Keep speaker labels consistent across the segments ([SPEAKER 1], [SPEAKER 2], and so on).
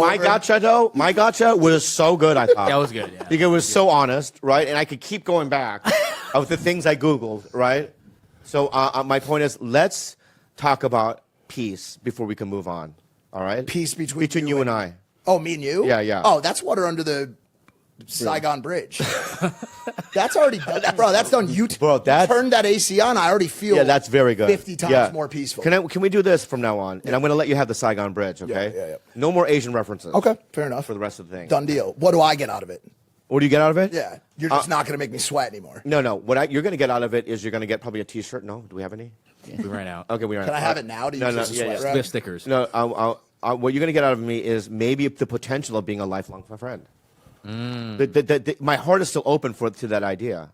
[SPEAKER 1] My gotcha was so good, I thought.
[SPEAKER 2] That was good, yeah.
[SPEAKER 1] Because it was so honest, right? And I could keep going back of the things I Googled, right? So my point is, let's talk about peace before we can move on, all right?
[SPEAKER 3] Peace between
[SPEAKER 1] you and I.
[SPEAKER 3] Oh, me and you?
[SPEAKER 1] Yeah, yeah.
[SPEAKER 3] Oh, that's water under the Saigon Bridge. That's already done. Bro, that's done. You turn that AC on, I already feel
[SPEAKER 1] that's very good.
[SPEAKER 3] 50 times more peaceful.
[SPEAKER 1] Can we do this from now on? And I'm going to let you have the Saigon Bridge, okay?
[SPEAKER 3] Yeah.
[SPEAKER 1] No more Asian references.
[SPEAKER 3] Okay, fair enough.
[SPEAKER 1] For the rest of the thing.
[SPEAKER 3] Done deal. What do I get out of it?
[SPEAKER 1] What do you get out of it?
[SPEAKER 3] Yeah, you're just not going to make me sweat anymore.
[SPEAKER 1] No. You're going to get out of it is you're going to get probably a T-shirt. No? Do we have any?
[SPEAKER 2] Yeah, we ran out.
[SPEAKER 1] Okay, we ran out.
[SPEAKER 3] Can I have it now to use as a sweat
[SPEAKER 2] We
[SPEAKER 3] wrap?
[SPEAKER 2] have stickers.
[SPEAKER 1] No, what you're going to get out of me is maybe the potential of being a lifelong friend. My heart is still open to that idea.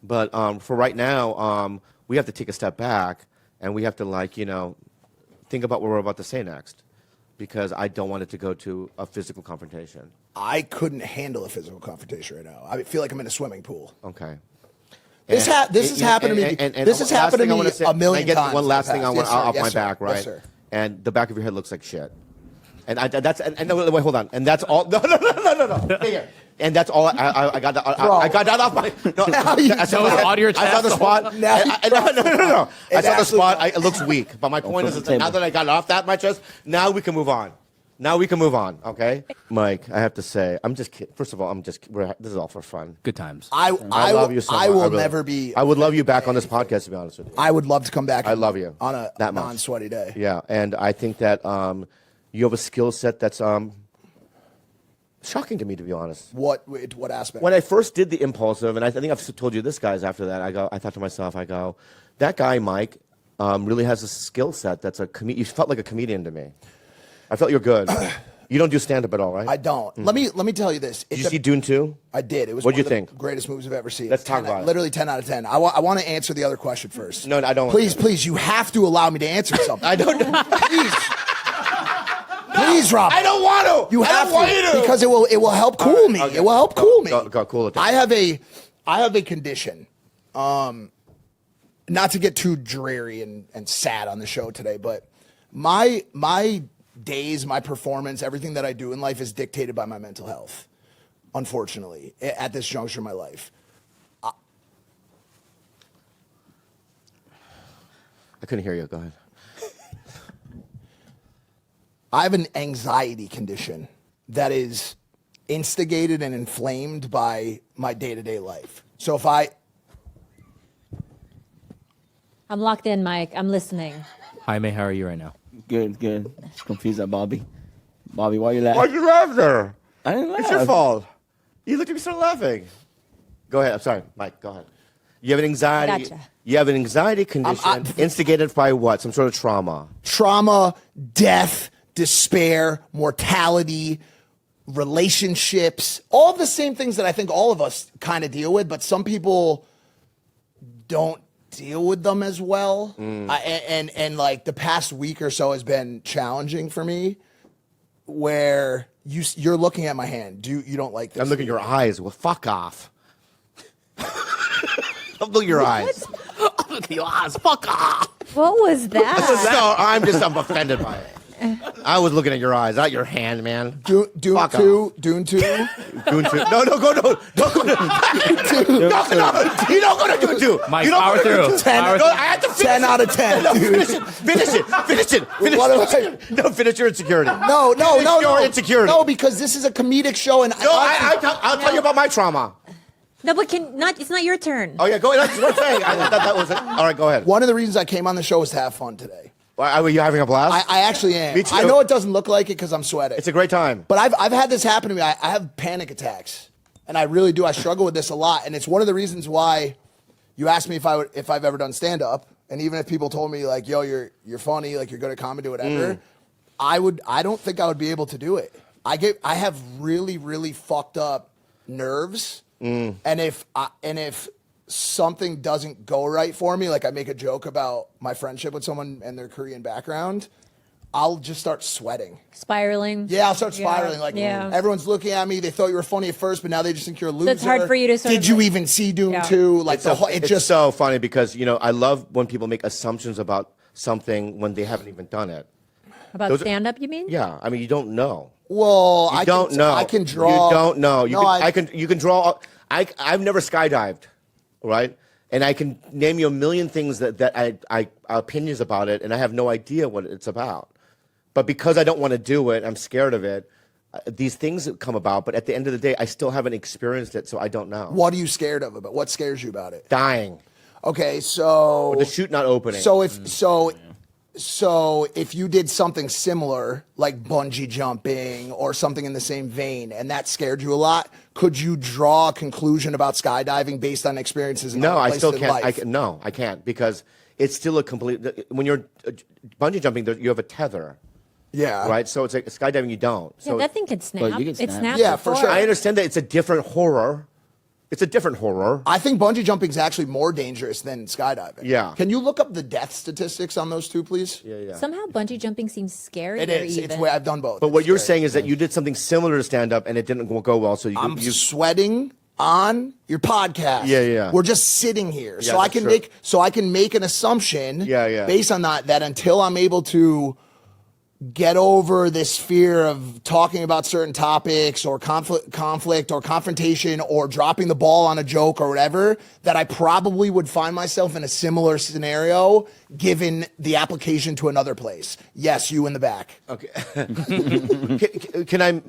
[SPEAKER 1] But for right now, we have to take a step back and we have to think about what we're about to say next. Because I don't want it to go to a physical confrontation.
[SPEAKER 3] I couldn't handle a physical confrontation right now. I feel like I'm in a swimming pool.
[SPEAKER 1] Okay.
[SPEAKER 3] This has happened to me. This has happened to me a million times.
[SPEAKER 1] I get one last thing I want off my back, right?
[SPEAKER 3] Yes, sir.
[SPEAKER 1] And the back of your head looks like shit. And no, wait, hold on. And that's all. No. Here. And that's all. I got that. I got that off my. No, I saw the spot. No. I saw the spot. It looks weak. But my point is, now that I got it off my chest, now we can move on. Okay, Mike. I have to say, I'm just kidding. First of all, this is all for fun.
[SPEAKER 2] Good times.
[SPEAKER 3] I love you so much. I will never be.
[SPEAKER 1] I would love you back on this podcast, to be honest with you.
[SPEAKER 3] I would love to come back.
[SPEAKER 1] I love you
[SPEAKER 3] on a non-sweaty day.
[SPEAKER 1] Yeah, and I think that you have a skill set that's shocking to me, to be honest.
[SPEAKER 3] What aspect?
[SPEAKER 1] When I first did the impulsive, and I think I've told you this, guys. After that, I thought to myself, that guy Mike really has a skill set that's you felt like a comedian to me. I felt you're good. You don't do stand-up at all, right?
[SPEAKER 3] I don't. Let me tell you this.
[SPEAKER 1] Did you see Dune 2?
[SPEAKER 3] I did. It was
[SPEAKER 1] What'd
[SPEAKER 3] one
[SPEAKER 1] you think?
[SPEAKER 3] of the greatest movies I've ever seen.
[SPEAKER 1] Let's talk about it.
[SPEAKER 3] Literally 10 out of 10. I want to answer the other question first.
[SPEAKER 1] No, I don't.
[SPEAKER 3] Please, you have to allow me to answer something.
[SPEAKER 1] I don't.
[SPEAKER 3] Please, Rob.
[SPEAKER 1] I don't want to.
[SPEAKER 3] You have to because it will help cool me.
[SPEAKER 1] Okay.
[SPEAKER 3] It will help cool me.
[SPEAKER 1] Go cool it down.
[SPEAKER 3] I have a condition. Not to get too dreary and sad on the show today, but my days, my performance, everything that I do in life is dictated by my mental health. Unfortunately, at this juncture of my life.
[SPEAKER 1] I couldn't hear you. Go ahead.
[SPEAKER 3] I have an anxiety condition that is instigated and inflamed by my day-to-day life. So if
[SPEAKER 4] I'm locked in, Mike. I'm listening.
[SPEAKER 2] Hi, May. How are you right now?
[SPEAKER 5] Good. Just confused at Bobby. Bobby, why you laughing?
[SPEAKER 1] Why'd you laugh there?
[SPEAKER 5] I didn't laugh.
[SPEAKER 1] It's your fault. You looked at me, started laughing. Go ahead. I'm sorry, Mike. Go ahead. You have an anxiety.
[SPEAKER 4] Gotcha.
[SPEAKER 1] You have an anxiety condition instigated by what? Some sort of trauma.
[SPEAKER 3] Trauma, death, despair, mortality, relationships, all the same things that I think all of us kind of deal with, but some people don't deal with them as well. And like the past week or so has been challenging for me where you're looking at my hand. You don't like this?
[SPEAKER 1] I'm looking at your eyes. Well, fuck off. Don't look at your eyes.
[SPEAKER 2] Look at your eyes. Fuck off.
[SPEAKER 4] What was that?
[SPEAKER 1] No, I'm offended by it. I was looking at your eyes, not your hand, man.
[SPEAKER 3] Dune 2.
[SPEAKER 1] Dune 2.
[SPEAKER 3] Dune 2.
[SPEAKER 1] No, don't go to. You don't go to Dune 2.
[SPEAKER 2] Mike, power through.
[SPEAKER 3] 10,
[SPEAKER 1] I have to finish
[SPEAKER 3] 10 out of 10.
[SPEAKER 1] No,
[SPEAKER 3] dude.
[SPEAKER 1] finish it. No, finish your insecurity.
[SPEAKER 3] No.
[SPEAKER 1] Your insecurity.
[SPEAKER 3] No, because this is a comedic show, and
[SPEAKER 1] I'll tell you about my trauma.
[SPEAKER 4] No, but it's not your turn.
[SPEAKER 1] Oh yeah, go ahead. That's what I'm saying. I thought that was it. All right, go ahead.
[SPEAKER 3] One of the reasons I came on the show was to have fun today.
[SPEAKER 1] Were you having a blast?
[SPEAKER 3] I actually am.
[SPEAKER 1] Me too.
[SPEAKER 3] I know it doesn't look like it because I'm sweating.
[SPEAKER 1] It's a great time.
[SPEAKER 3] But I've had this happen to me. I have panic attacks, and I really do. I struggle with this a lot, and it's one of the reasons why you asked me if I've ever done stand up, and even if people told me like, "Yo, you're funny, like you're good at comedy, whatever," I don't think I would be able to do it. I have really, really fucked up nerves, and if something doesn't go right for me, like I make a joke about my friendship with someone and their Korean background, I'll just start sweating.
[SPEAKER 4] Spiraling.
[SPEAKER 3] Yeah, I'll start spiraling. Everyone's looking at me. They thought you were funny at first, but now they just think you're a loser.
[SPEAKER 4] So it's hard for you to sort
[SPEAKER 3] Did you even see Dune 2? Like
[SPEAKER 1] it's just so funny because I love when people make assumptions about something when they haven't even done it.
[SPEAKER 4] About stand-up, you mean?
[SPEAKER 1] Yeah, I mean you don't know.
[SPEAKER 3] Well,
[SPEAKER 1] You don't know.
[SPEAKER 3] I can draw.
[SPEAKER 1] You don't know. You
[SPEAKER 3] No,
[SPEAKER 1] can, you can draw. I've never skydived, right? And I can name you a million things that I opinions about it, and I have no idea what it's about. But because I don't want to do it, I'm scared of it. These things come about, but at the end of the day, I still haven't experienced it, so I don't know.
[SPEAKER 3] What are you scared of about? What scares you about it?
[SPEAKER 1] Dying.
[SPEAKER 3] Okay, so
[SPEAKER 1] Or the chute not opening.
[SPEAKER 3] So if you did something similar, like bungee jumping or something in the same vein, and that scared you a lot, could you draw a conclusion about skydiving based on experiences in
[SPEAKER 1] No,
[SPEAKER 3] other
[SPEAKER 1] I
[SPEAKER 3] places
[SPEAKER 1] still
[SPEAKER 3] in
[SPEAKER 1] can't.
[SPEAKER 3] life?
[SPEAKER 1] No, I can't because it's still a complete. When you're bungee jumping, you have a tether,
[SPEAKER 3] Yeah.
[SPEAKER 1] right? So it's like skydiving, you don't.
[SPEAKER 4] Yeah,
[SPEAKER 1] So
[SPEAKER 4] that thing can snap.
[SPEAKER 5] you can
[SPEAKER 4] It
[SPEAKER 5] snap.
[SPEAKER 4] snaps.
[SPEAKER 3] Yeah, for
[SPEAKER 4] before.
[SPEAKER 3] sure.
[SPEAKER 1] I understand that it's a different horror. It's a different horror.
[SPEAKER 3] I think bungee jumping is actually more dangerous than skydiving.
[SPEAKER 1] Yeah.
[SPEAKER 3] Can you look up the death statistics on those two, please?
[SPEAKER 1] Yeah.
[SPEAKER 4] Somehow bungee jumping seems scary.
[SPEAKER 3] It is. It's where I've done both.
[SPEAKER 1] But what
[SPEAKER 3] It's
[SPEAKER 1] you're
[SPEAKER 3] scary.
[SPEAKER 1] saying is that you did something similar to stand up and it didn't go well. So
[SPEAKER 3] I'm
[SPEAKER 1] you
[SPEAKER 3] sweating on your podcast.
[SPEAKER 1] Yeah.
[SPEAKER 3] We're just sitting here, so
[SPEAKER 1] Yeah,
[SPEAKER 3] I can
[SPEAKER 1] that's
[SPEAKER 3] make an assumption.
[SPEAKER 1] Yeah.
[SPEAKER 3] Based on that until I'm able to get over this fear of talking about certain topics or conflict or confrontation or dropping the ball on a joke or whatever, that I probably would find myself in a similar scenario given the application to another place. Yes, you in the back.
[SPEAKER 1] Okay. Can I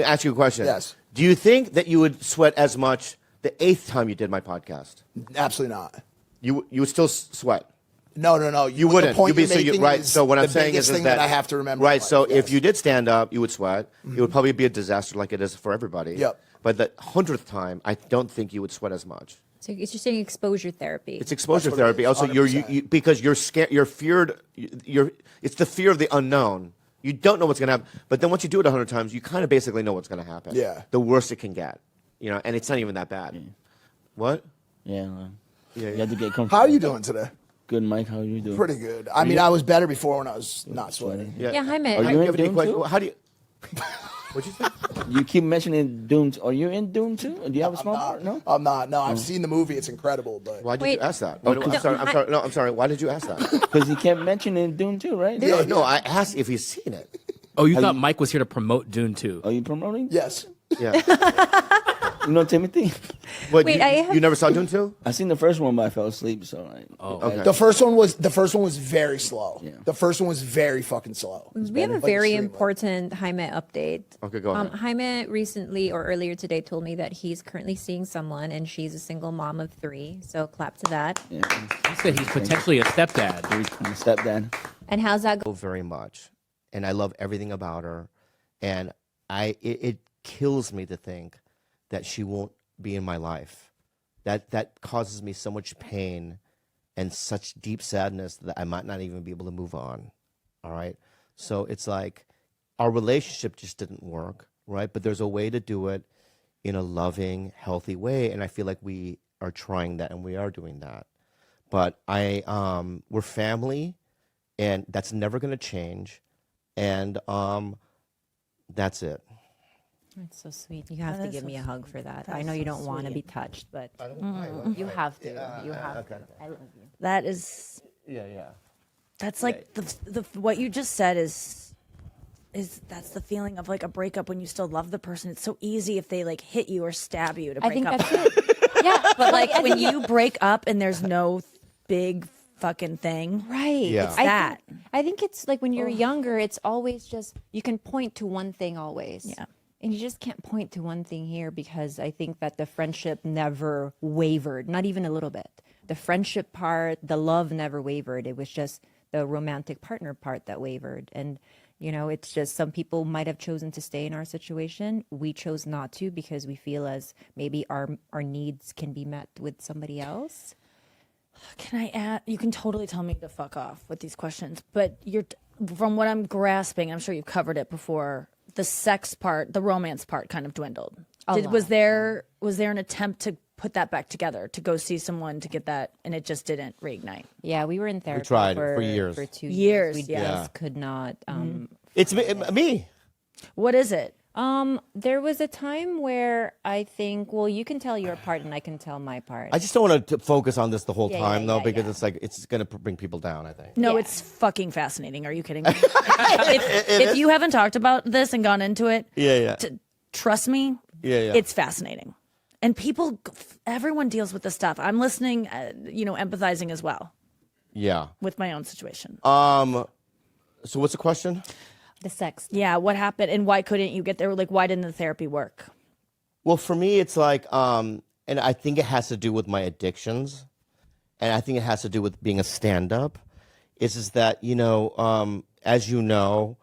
[SPEAKER 1] ask you a question?
[SPEAKER 3] Yes.
[SPEAKER 1] Do you think that you would sweat as much the 8th time you did my podcast?
[SPEAKER 3] Absolutely not.
[SPEAKER 1] You would still sweat.
[SPEAKER 3] No.
[SPEAKER 1] You
[SPEAKER 3] What
[SPEAKER 1] wouldn't.
[SPEAKER 3] The point
[SPEAKER 1] You'd be,
[SPEAKER 3] you're
[SPEAKER 1] so
[SPEAKER 3] making
[SPEAKER 1] right.
[SPEAKER 3] is
[SPEAKER 1] So what I'm
[SPEAKER 3] the
[SPEAKER 1] saying
[SPEAKER 3] biggest
[SPEAKER 1] is
[SPEAKER 3] thing
[SPEAKER 1] that
[SPEAKER 3] I have to remember.
[SPEAKER 1] Right.
[SPEAKER 3] in
[SPEAKER 1] So
[SPEAKER 3] life,
[SPEAKER 1] if
[SPEAKER 3] yes.
[SPEAKER 1] you did stand up, you would sweat. It would probably be a disaster like it is for everybody.
[SPEAKER 3] Yep.
[SPEAKER 1] But the 100th time, I don't think you would sweat as much.
[SPEAKER 4] So it's just saying exposure therapy.
[SPEAKER 1] It's exposure
[SPEAKER 3] That's what it
[SPEAKER 1] therapy.
[SPEAKER 3] is,
[SPEAKER 1] Also,
[SPEAKER 3] 100%.
[SPEAKER 1] you because you're scared. You're feared. It's the fear of the unknown. You don't know what's going to happen. But then once you do it 100 times, you kind of basically know what's going to happen.
[SPEAKER 3] Yeah.
[SPEAKER 1] The worst it can get. And it's not even that bad. What?
[SPEAKER 5] Yeah.
[SPEAKER 1] Yeah.
[SPEAKER 5] You have to get comfortable.
[SPEAKER 3] How are you doing today?
[SPEAKER 5] Good, Mike. How are you doing?
[SPEAKER 3] Pretty good. I mean, I was better before when I was not sweating.
[SPEAKER 4] Yeah, Jaime.
[SPEAKER 5] Are
[SPEAKER 1] Do
[SPEAKER 5] you
[SPEAKER 1] you
[SPEAKER 5] in
[SPEAKER 1] have any
[SPEAKER 5] Doom
[SPEAKER 1] questions?
[SPEAKER 5] too?
[SPEAKER 1] How do you? What'd you say?
[SPEAKER 5] You keep mentioning Doom. Are you in Doom too? Do you have a small part? No.
[SPEAKER 3] I'm not. No, I've seen the movie. It's incredible. But
[SPEAKER 1] Why did
[SPEAKER 4] Wait.
[SPEAKER 1] you ask that?
[SPEAKER 5] Oh,
[SPEAKER 1] I'm sorry. I'm sorry. No, I'm sorry. Why did you ask that?
[SPEAKER 5] Because he kept mentioning Doom too, right?
[SPEAKER 1] No, I asked if he's seen it.
[SPEAKER 2] Oh, you thought Mike was here to promote Dune 2.
[SPEAKER 5] Are you promoting?
[SPEAKER 3] yes,
[SPEAKER 1] Yeah.
[SPEAKER 5] You know Timothy?
[SPEAKER 1] What,
[SPEAKER 4] Wait,
[SPEAKER 1] you,
[SPEAKER 4] I have-
[SPEAKER 1] you never saw Dune 2?
[SPEAKER 5] I seen the first one, but I fell asleep. So
[SPEAKER 1] Okay.
[SPEAKER 3] the first one was very slow.
[SPEAKER 5] Yeah.
[SPEAKER 3] The first one was very fucking slow.
[SPEAKER 4] We have a
[SPEAKER 3] Like,
[SPEAKER 4] very
[SPEAKER 3] extremely.
[SPEAKER 4] important Jaime update.
[SPEAKER 1] Okay, go ahead.
[SPEAKER 4] Jaime recently or earlier today told me that he's currently seeing someone and she's a single mom of 3. So clap to that.
[SPEAKER 5] yeah,
[SPEAKER 2] He said he's potentially a stepdad.
[SPEAKER 5] my stepdad.
[SPEAKER 4] And how's that
[SPEAKER 1] So very much, and I love everything about her, and it kills me to think that she won't be in my life. That causes me so much pain and such deep sadness that I might not even be able to move on. All right, so it's like our relationship just didn't work, right? But there's a way to do it in a loving, healthy way, and I feel like we are trying that, and we are doing that. But we're family, and that's never going to change, and that's it.
[SPEAKER 4] That's so sweet. You have
[SPEAKER 6] That
[SPEAKER 4] to
[SPEAKER 6] is
[SPEAKER 4] give
[SPEAKER 6] so
[SPEAKER 4] me a hug for that.
[SPEAKER 6] That
[SPEAKER 4] I
[SPEAKER 6] is
[SPEAKER 4] know you
[SPEAKER 6] so
[SPEAKER 4] don't want to be
[SPEAKER 6] sweet.
[SPEAKER 4] touched, but you have to. You have to. I love you.
[SPEAKER 6] That is.
[SPEAKER 1] Yeah.
[SPEAKER 6] That's like the what you just said is that's the feeling of like a breakup when you still love the person. It's so easy if they like hit you or stab you to break
[SPEAKER 4] I think
[SPEAKER 6] up.
[SPEAKER 4] that's it. Yeah,
[SPEAKER 6] But like when you break up and there's no big fucking thing.
[SPEAKER 4] right.
[SPEAKER 1] Yeah.
[SPEAKER 4] It's
[SPEAKER 6] that.
[SPEAKER 4] I think it's like when you're younger, it's always just you can point to one thing always.
[SPEAKER 6] Yeah.
[SPEAKER 4] And you just can't point to one thing here because I think that the friendship never wavered, not even a little bit. The friendship part, the love never wavered. It was just the romantic partner part that wavered. And, it's just some people might have chosen to stay in our situation. We chose not to because we feel as maybe our needs can be met with somebody else.
[SPEAKER 6] Can I add? You can totally tell me to fuck off with these questions, but from what I'm grasping, I'm sure you've covered it before. The sex part, the romance part, kind of dwindled. Was there an attempt to put that back together to go see someone to get that, and it just didn't reignite?
[SPEAKER 4] Yeah, we were in therapy
[SPEAKER 1] tried
[SPEAKER 4] for
[SPEAKER 1] years.
[SPEAKER 4] For 2
[SPEAKER 6] Years,
[SPEAKER 4] We
[SPEAKER 6] yeah.
[SPEAKER 4] just could not.
[SPEAKER 1] It's me.
[SPEAKER 6] What is it?
[SPEAKER 4] There was a time where I think, well, you can tell your part and I can tell my part.
[SPEAKER 1] I just don't want to focus on this the whole
[SPEAKER 4] Yeah,
[SPEAKER 1] time,
[SPEAKER 4] yeah,
[SPEAKER 1] though,
[SPEAKER 4] yeah,
[SPEAKER 1] because
[SPEAKER 4] yeah.
[SPEAKER 1] it's like it's going to bring people down, I think.
[SPEAKER 6] No,
[SPEAKER 4] Yeah.
[SPEAKER 6] it's fucking fascinating. Are you kidding me? if you haven't talked about this and gone into it,
[SPEAKER 1] Yeah.
[SPEAKER 6] trust me,
[SPEAKER 1] Yeah.
[SPEAKER 6] it's fascinating. And everyone deals with this stuff. I'm listening, empathizing as well
[SPEAKER 1] Yeah.
[SPEAKER 6] with my own situation.
[SPEAKER 1] So what's the question?
[SPEAKER 4] The sex.
[SPEAKER 6] Yeah, what happened and why couldn't you get there? Like, why didn't the therapy work?
[SPEAKER 1] Well, for me, it's like, and I think it has to do with my addictions, and I think it has to do with being a stand-up. It's just that, as you know,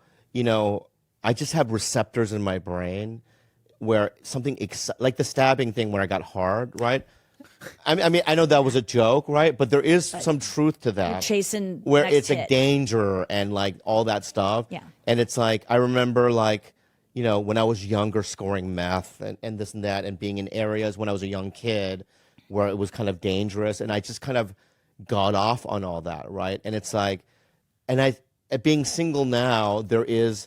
[SPEAKER 1] I just have receptors in my brain where something like the stabbing thing where I got hard, right? I mean, I know that was a joke, right? But there is some truth to that.
[SPEAKER 6] You're chasing
[SPEAKER 1] where
[SPEAKER 6] next
[SPEAKER 1] it's like
[SPEAKER 6] hit.
[SPEAKER 1] danger and like all that stuff.
[SPEAKER 6] Yeah.
[SPEAKER 1] And it's like I remember like, when I was younger, scoring meth and this and that, and being in areas when I was a young kid where it was kind of dangerous, and I just kind of got off on all that, right? And it's like, being single now, there is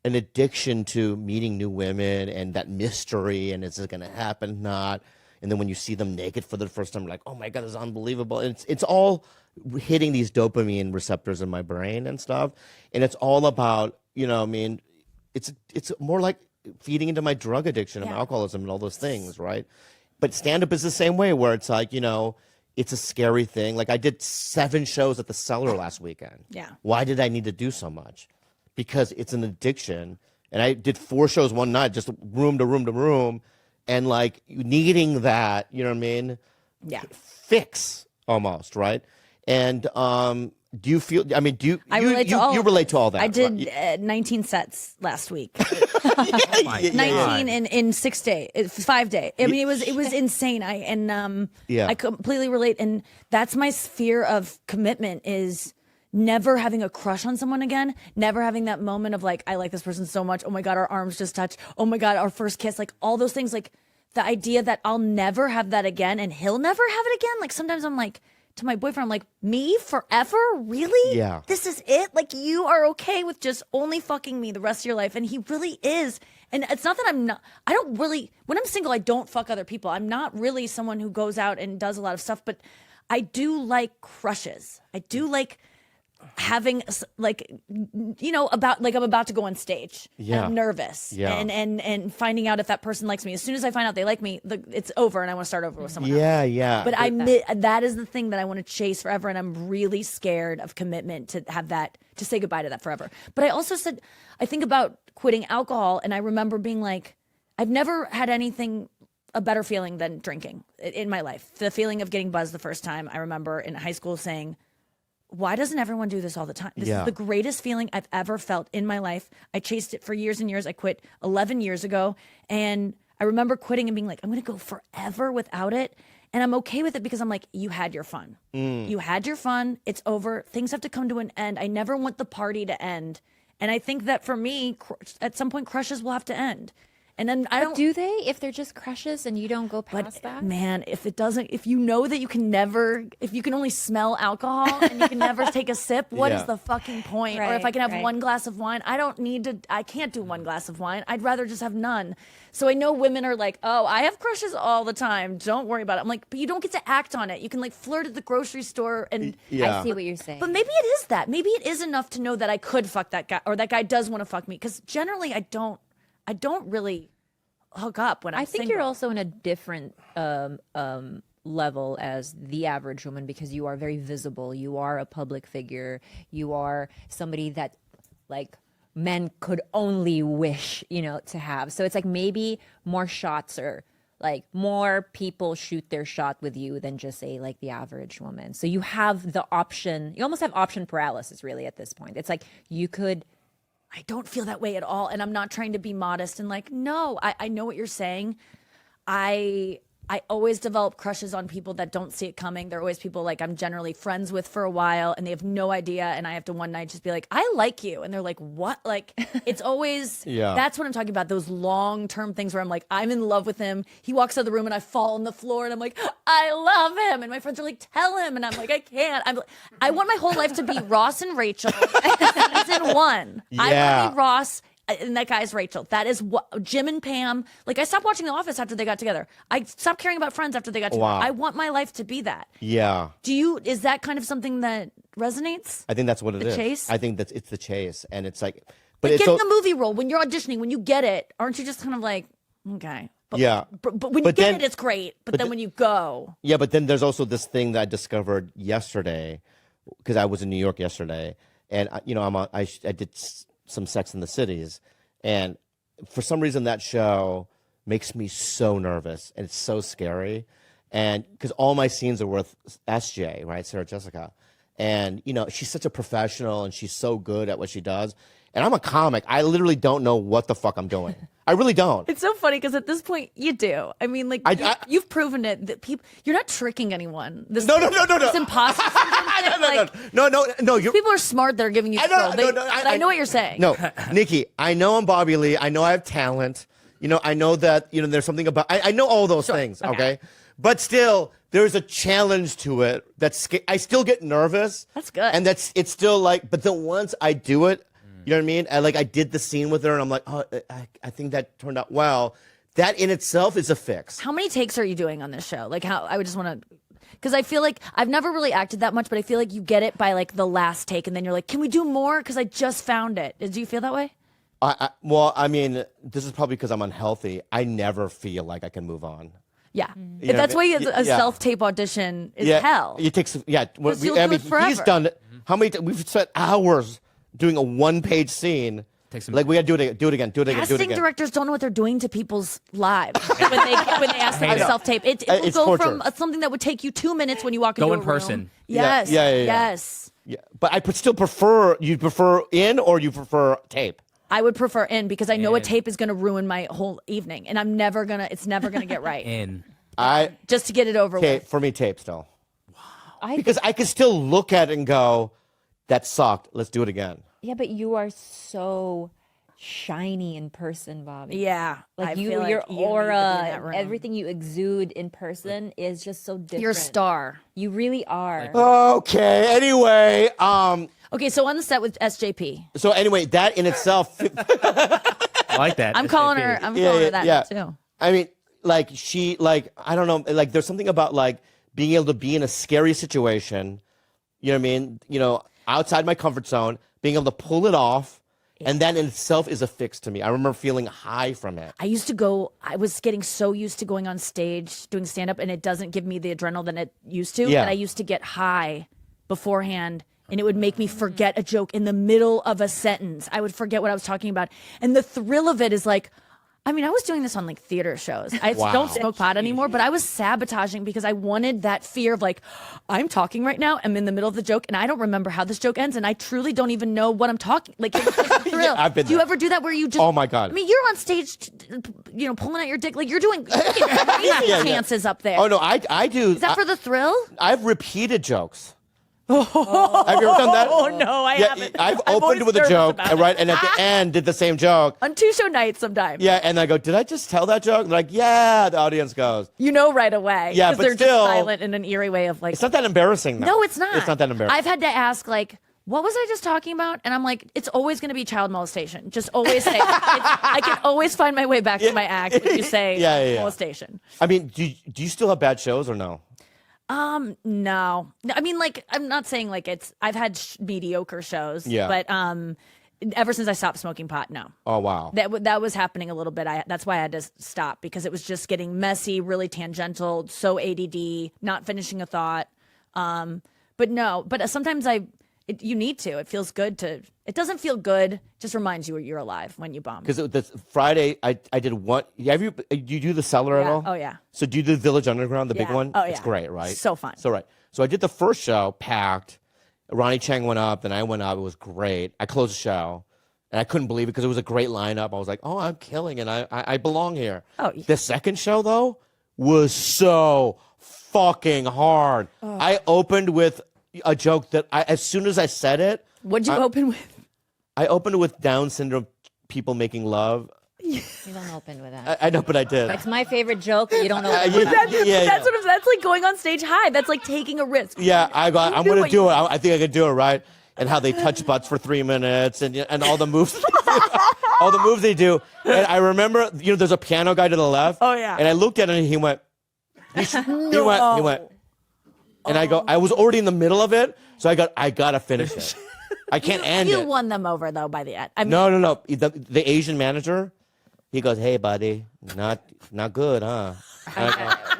[SPEAKER 1] an addiction to meeting new women and that mystery, and is it going to happen? Not. And then when you see them naked for the first time, you're like, oh my God, this is unbelievable. And it's all hitting these dopamine receptors in my brain and stuff. And it's all about, it's more like feeding into my drug addiction and alcoholism and all those things, right? But stand-up is the same way, where it's like, it's a scary thing. Like I did 7 shows at the Cellar last weekend.
[SPEAKER 6] Yeah.
[SPEAKER 1] Why did I need to do so much? Because it's an addiction. And I did 4 shows one night, just room to room to room. And like needing that, you know what I mean?
[SPEAKER 6] Yeah.
[SPEAKER 1] Fix almost, right? And do you feel? I mean, you relate to all that?
[SPEAKER 6] I did
[SPEAKER 1] right?
[SPEAKER 6] 19 sets last week.
[SPEAKER 2] Oh my God.
[SPEAKER 6] 19 in 6 days, 5 days. I mean, it was insane. I completely relate, and that's my sphere of commitment is never having a crush on someone again, never having that moment of like, I like this person so much. Oh my God, our arms just touched. Oh my God, our first kiss, like all those things, like the idea that I'll never have that again and he'll never have it again. Like sometimes I'm like, to my boyfriend, I'm like, me forever? Really?
[SPEAKER 1] Yeah.
[SPEAKER 6] This is it? Like you are okay with just only fucking me the rest of your life. And he really is. And it's not that I don't really, when I'm single, I don't fuck other people. I'm not really someone who goes out and does a lot of stuff, but I do like crushes. I do like having like about like I'm about to go on stage.
[SPEAKER 1] Yeah.
[SPEAKER 6] I'm nervous.
[SPEAKER 1] Yeah.
[SPEAKER 6] And finding out if that person likes me. As soon as I find out they like me, it's over and I want to start over with someone else.
[SPEAKER 1] Yeah.
[SPEAKER 6] But that is the thing that I want to chase forever, and I'm really scared of commitment to have that, to say goodbye to that forever. But I also said, I think about quitting alcohol, and I remember being like, I've never had anything a better feeling than drinking in my life. The feeling of getting buzzed the first time. I remember in high school saying, why doesn't everyone do this all the time? This is the greatest feeling I've ever felt in my life. I chased it for years and years. I quit 11 years ago. And I remember quitting and being like, I'm going to go forever without it. And I'm okay with it because I'm like, you had your fun. You had your fun. It's over. Things have to come to an end. I never want the party to end. And I think that for me, at some point, crushes will have to end. And then
[SPEAKER 4] Do they? If they're just crushes and you don't go past that?
[SPEAKER 6] Man, if you know that you can only smell alcohol and you can never take a sip, what is the fucking point? Or if I can have one glass of wine, I can't do one glass of wine. I'd rather just have none. So I know women are like, oh, I have crushes all the time. Don't worry about it. I'm like, but you don't get to act on it. You can like flirt at the grogrocery store and
[SPEAKER 4] I see what you're saying.
[SPEAKER 6] But maybe it is that. Maybe it is enough to know that I could fuck that guy or that guy does want to fuck me. Because generally I don't really hook up when I'm
[SPEAKER 4] I think
[SPEAKER 6] single.
[SPEAKER 4] you're also in a different level as the average woman because you are very visible. You are a public figure. You are somebody that like men could only wish, to have. So it's like maybe more shots or like more people shoot their shot with you than just say like the average woman. So you have the option. You almost have option paralysis really at this point. It's like you could.
[SPEAKER 6] I don't feel that way at all. And I'm not trying to be modest and like, no, I know what you're saying. I always develop crushes on people that don't see it coming. They're always people like I'm generally friends with for a while and they have no idea. And I have to one night just be like, I like you. And they're like, what? Like, it's always, that's what I'm talking about. Those long-term things where I'm like, I'm in love with him. He walks out of the room and I fall on the floor and I'm like, I love him. And my friends are like, tell him. And I'm like, I can't. I want my whole life to be Ross and Rachel season 1. I want to be Ross and that guy's Rachel. That is what Jim and Pam. Like I stopped watching The Office after they got together. I stopped caring about Friends after they got together.
[SPEAKER 1] Wow.
[SPEAKER 6] I want my life to be that.
[SPEAKER 1] Yeah.
[SPEAKER 6] Is that kind of something that resonates?
[SPEAKER 1] I think that's what it is.
[SPEAKER 6] The chase?
[SPEAKER 1] I think it's the chase, and it's like, but
[SPEAKER 6] Like
[SPEAKER 1] it's
[SPEAKER 6] getting a movie role when you're auditioning, when you get it, aren't you just kind of like, okay? But,
[SPEAKER 1] Yeah.
[SPEAKER 6] But when
[SPEAKER 1] But
[SPEAKER 6] you
[SPEAKER 1] then-
[SPEAKER 6] get it, it's great. But then when you go,
[SPEAKER 1] Yeah, but then there's also this thing that I discovered yesterday, because I was in New York yesterday, and I did some Sex in the Cities, and for some reason that show makes me so nervous and it's so scary, and because all my scenes are with SJ, right, Sarah Jessica, and she's such a professional and she's so good at what she does, and I'm a comic. I literally don't know what the fuck I'm doing. I really don't.
[SPEAKER 6] it's so funny because at this point you do. I mean, like you've proven it that you're not tricking anyone. This,
[SPEAKER 1] No.
[SPEAKER 6] This imposter syndrome thing,
[SPEAKER 1] No. You're,
[SPEAKER 6] people are smart that are giving you.
[SPEAKER 1] I know,
[SPEAKER 6] control.
[SPEAKER 1] no,
[SPEAKER 6] But I know what you're saying.
[SPEAKER 1] No, Nikki, I know I'm Bobby Lee. I know I have talent. I know that, there's something about, I know all those things, okay? But still, there's a challenge to it I still get nervous.
[SPEAKER 6] That's good.
[SPEAKER 1] And it's still like, but then once I do it, you know what I mean? I did the scene with her and I'm like, oh, I think that turned out well. That in itself is a fix.
[SPEAKER 6] How many takes are you doing on this show? Like I would just want to. Because I feel like I've never really acted that much, but I feel like you get it by like the last take, and then you're like, "Can we do more?" Because I just found it. Do you feel that way?
[SPEAKER 1] Well, I mean, this is probably because I'm unhealthy. I never feel like I can move on.
[SPEAKER 6] Yeah,
[SPEAKER 1] You know
[SPEAKER 6] that's
[SPEAKER 1] what I
[SPEAKER 6] why
[SPEAKER 1] mean?
[SPEAKER 6] a
[SPEAKER 1] Yeah.
[SPEAKER 6] self-tape audition is
[SPEAKER 1] Yeah,
[SPEAKER 6] hell.
[SPEAKER 1] It takes
[SPEAKER 6] Because you'll do it
[SPEAKER 1] he's
[SPEAKER 6] forever.
[SPEAKER 1] done it. How many? We've spent hours doing a one-page scene. Like we got to do it again.
[SPEAKER 6] Casting directors don't know what they're doing to people's lives when they ask them to self-tape. It will
[SPEAKER 1] It's
[SPEAKER 6] go
[SPEAKER 1] torture.
[SPEAKER 6] from something that would take you 2 minutes when you walk into
[SPEAKER 2] Go
[SPEAKER 6] a
[SPEAKER 2] in
[SPEAKER 6] room.
[SPEAKER 2] person.
[SPEAKER 6] Yes.
[SPEAKER 1] Yeah.
[SPEAKER 6] Yes.
[SPEAKER 1] Yeah, but I still prefer. You prefer in or you prefer tape?
[SPEAKER 6] I would prefer in because I know a tape is going to ruin my whole evening, and it's never going to get right.
[SPEAKER 2] In.
[SPEAKER 6] Just to get it over
[SPEAKER 1] Tape
[SPEAKER 6] with.
[SPEAKER 1] for me. Tape still. Because I can still look at it and go, "That sucked. Let's do it again."
[SPEAKER 4] Yeah, but you are so shiny in person, Bobby.
[SPEAKER 6] Yeah,
[SPEAKER 4] Like
[SPEAKER 6] I
[SPEAKER 4] you,
[SPEAKER 6] feel like
[SPEAKER 4] your
[SPEAKER 6] you need to be in
[SPEAKER 4] aura,
[SPEAKER 6] that
[SPEAKER 4] and
[SPEAKER 6] room.
[SPEAKER 4] everything you exude in person is just so different.
[SPEAKER 6] You're a star.
[SPEAKER 4] You really are.
[SPEAKER 1] Okay. Anyway,
[SPEAKER 6] Okay, so on the set with SJP,
[SPEAKER 1] So anyway, that in itself.
[SPEAKER 2] I like that.
[SPEAKER 6] I'm calling her. I'm calling her that too.
[SPEAKER 1] I mean, I don't know, like there's something about like being able to be in a scary situation, you know what I mean? Outside my comfort zone, being able to pull it off, and that in itself is a fix to me. I remember feeling high from it.
[SPEAKER 6] I was getting so used to going on stage, doing stand up, and it doesn't give me the adrenaline that it used to.
[SPEAKER 1] Yeah.
[SPEAKER 6] And I used to get high beforehand, and it would make me forget a joke in the middle of a sentence. I would forget what I was talking about. And the thrill of it is like, I mean, I was doing this on like theater shows. I don't smoke pot anymore, but I was sabotaging because I wanted that fear of like, I'm talking right now, I'm in the middle of the joke, and I don't remember how this joke ends, and I truly don't even know what I'm talking. Like, it's like a thrill.
[SPEAKER 1] I've been
[SPEAKER 6] Do you
[SPEAKER 1] there.
[SPEAKER 6] ever do that where you just?
[SPEAKER 1] Oh my God.
[SPEAKER 6] I mean, you're on stage, pulling out your dick, like you're doing crazy chances up there.
[SPEAKER 1] Oh no, I do.
[SPEAKER 6] Is that for the thrill?
[SPEAKER 1] I've repeated jokes. Have you ever done that?
[SPEAKER 6] Oh no, I haven't.
[SPEAKER 1] I've
[SPEAKER 6] I'm always
[SPEAKER 1] opened with a
[SPEAKER 6] nervous
[SPEAKER 1] joke,
[SPEAKER 6] about it.
[SPEAKER 1] right, and at the end did the same joke.
[SPEAKER 6] On 2 show nights sometimes.
[SPEAKER 1] Yeah, and I go, did I just tell that joke? They're like, yeah. The audience goes,
[SPEAKER 6] You know right away.
[SPEAKER 1] Yeah,
[SPEAKER 6] 'cause
[SPEAKER 1] but
[SPEAKER 6] they're
[SPEAKER 1] still-
[SPEAKER 6] just silent in an eerie way of like.
[SPEAKER 1] it's not that embarrassing. Though.
[SPEAKER 6] No, it's not.
[SPEAKER 1] It's not that embarrassing.
[SPEAKER 6] I've had to ask like, what was I just talking about? And I'm like, it's always going to be child molestation. Just always say, I can always find my way back to my act when you say
[SPEAKER 1] Yeah.
[SPEAKER 6] molestation.
[SPEAKER 1] I mean, do you still have bad shows or no?
[SPEAKER 6] No. I mean, like, I'm not saying like I've had mediocre shows.
[SPEAKER 1] Yeah.
[SPEAKER 6] But ever since I stopped smoking pot, no.
[SPEAKER 1] Oh wow.
[SPEAKER 6] That was happening a little bit. That's why I had to stop because it was just getting messy, really tangential, so ADD, not finishing a thought. But no. But sometimes you need to. It feels good to. It doesn't feel good. It just reminds you you're alive when you bomb.
[SPEAKER 1] Because this Friday, I did one. Have you do the Cellar at
[SPEAKER 6] Yeah.
[SPEAKER 1] all?
[SPEAKER 6] Oh, yeah.
[SPEAKER 1] So do you do the Village Underground, the big
[SPEAKER 6] Yeah.
[SPEAKER 1] one?
[SPEAKER 6] Oh,
[SPEAKER 1] It's
[SPEAKER 6] yeah.
[SPEAKER 1] great, right?
[SPEAKER 6] So fun.
[SPEAKER 1] So right. So I did the first show, packed. Ronnie Chang went up, then I went up. It was great. I closed the show, and I couldn't believe it because it was a great lineup. I was like, oh, I'm killing, and I belong here.
[SPEAKER 6] Oh, yeah.
[SPEAKER 1] The second show though was so fucking hard. I opened with a joke that as soon as I said it,
[SPEAKER 6] What'd you open with?
[SPEAKER 1] I opened with Down syndrome people making love.
[SPEAKER 4] You don't open with that.
[SPEAKER 1] I know, but I did.
[SPEAKER 4] It's my favorite joke. You don't know.
[SPEAKER 6] That's like going on stage high. That's like taking a risk.
[SPEAKER 1] Yeah, I'm
[SPEAKER 6] do
[SPEAKER 1] gonna
[SPEAKER 6] what
[SPEAKER 1] do
[SPEAKER 6] you
[SPEAKER 1] it. I think I can do it, right? and how they touch butts for 3 minutes and all the moves, all the moves they do. And I remember, there's a piano guy to the left.
[SPEAKER 6] Oh, yeah.
[SPEAKER 1] And I looked at him and he went. He went. And I was already in the middle of it, so I gotta finish it. I can't end it.
[SPEAKER 6] You won them over though by the end. I mean,
[SPEAKER 1] No. The Asian manager, he goes, "Hey, buddy, not good, huh?"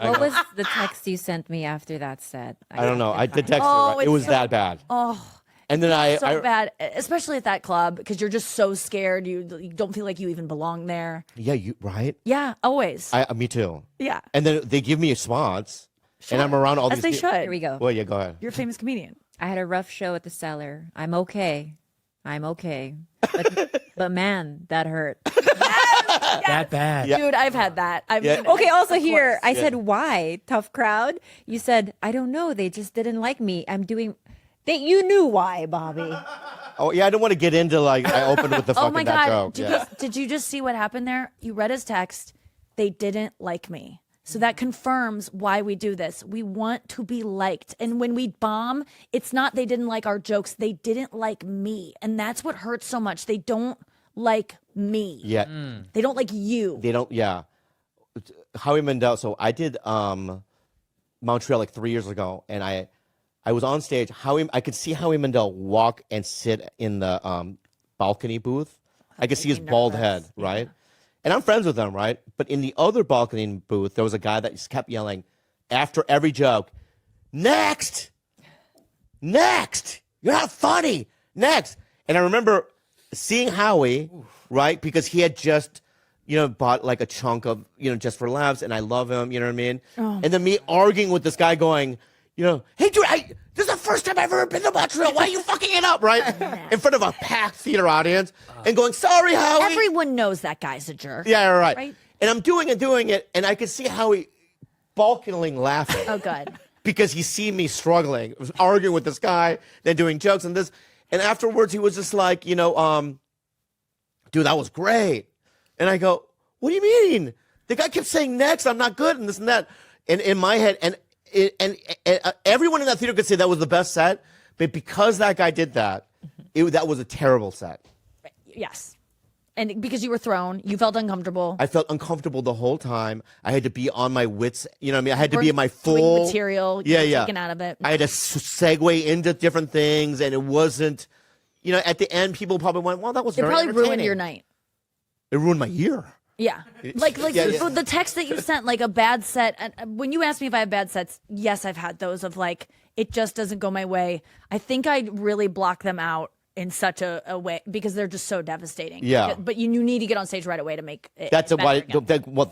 [SPEAKER 4] What was the text you sent me after that set?
[SPEAKER 1] I don't know. I did text you.
[SPEAKER 6] Oh,
[SPEAKER 1] Right? It was
[SPEAKER 6] it's
[SPEAKER 1] that bad.
[SPEAKER 6] Oh,
[SPEAKER 1] And then
[SPEAKER 6] so bad, especially at that club because you're just so scared. You don't feel like you even belong there.
[SPEAKER 1] Yeah, you right?
[SPEAKER 6] Yeah, always.
[SPEAKER 1] Me too.
[SPEAKER 6] Yeah,
[SPEAKER 1] And then they give me a spots, and I'm around all
[SPEAKER 6] as
[SPEAKER 1] these.
[SPEAKER 6] they should.
[SPEAKER 4] Here we go.
[SPEAKER 1] Well, yeah, go ahead.
[SPEAKER 6] You're a famous comedian.
[SPEAKER 4] I had a rough show at the Cellar. I'm okay. But man, that hurt.
[SPEAKER 2] That bad.
[SPEAKER 1] Yeah.
[SPEAKER 6] Dude, I've had that.
[SPEAKER 1] Yeah.
[SPEAKER 4] Okay, also here, I said, why? Tough crowd. You said, I don't know. They just didn't like me. You knew why, Bobby.
[SPEAKER 1] Oh yeah, I don't want to get into I opened with the fucking
[SPEAKER 6] Oh my
[SPEAKER 1] that
[SPEAKER 6] God.
[SPEAKER 1] joke.
[SPEAKER 6] Did you just see what happened there? You read his text. They didn't like me. So that confirms why we do this. We want to be liked. And when we bomb, it's not they didn't like our jokes. They didn't like me. And that's what hurts so much. They don't like me.
[SPEAKER 1] Yeah.
[SPEAKER 6] They don't like you.
[SPEAKER 1] They don't. Yeah. Howie Mandel. So I did Montreal 3 years ago, and I was on stage. I could see Howie Mandel walk and sit in the balcony booth. I could see his bald head, right? And I'm friends with him, right? But in the other balcony booth, there was a guy that just kept yelling after every joke, "Next! Next! You're not funny! Next!" And I remember seeing Howie, right? Because he had just, bought a chunk of, just for laughs, and I love him, you know what I mean? And then me arguing with this guy going, "Hey, dude, this is the first time I've ever been to Montreal. Why are you fucking it up, right?" In front of a packed theater audience and going, "Sorry, Howie."
[SPEAKER 6] Everyone knows that guy's a jerk.
[SPEAKER 1] Yeah, right.
[SPEAKER 6] Right?
[SPEAKER 1] And I'm doing it, and I could see Howie balkaning laughing.
[SPEAKER 6] Oh, good.
[SPEAKER 1] Because he see me struggling, arguing with this guy, then doing jokes and this. And afterwards, he was just like, "Dude, that was great." And I go, "What do you mean? The guy kept saying next, I'm not good, and this and that." And in my head, and everyone in that theater could say that was the best set, but because that guy did that, that was a terrible set.
[SPEAKER 6] Yes. And because you were thrown, you felt uncomfortable.
[SPEAKER 1] I felt uncomfortable the whole time. I had to be on my wits. You know what I mean? I had to be in my
[SPEAKER 6] Bring
[SPEAKER 1] full
[SPEAKER 6] material.
[SPEAKER 1] Yeah.
[SPEAKER 6] Taken out of it.
[SPEAKER 1] I had to segue into different things, and it wasn't. At the end, people probably went, "Well, that was
[SPEAKER 6] It
[SPEAKER 1] very
[SPEAKER 6] probably ruined
[SPEAKER 1] entertaining."
[SPEAKER 6] your night.
[SPEAKER 1] It ruined my year.
[SPEAKER 6] Yeah. Like
[SPEAKER 1] Yeah.
[SPEAKER 6] the text that you sent, like a bad set. And when you asked me if I have bad sets, yes, I've had those of it just doesn't go my way. I think I really block them out in such a way because they're just so devastating.
[SPEAKER 1] Yeah.
[SPEAKER 6] But you need to get on stage right away to make it.
[SPEAKER 1] That's
[SPEAKER 6] better
[SPEAKER 1] why.
[SPEAKER 6] again.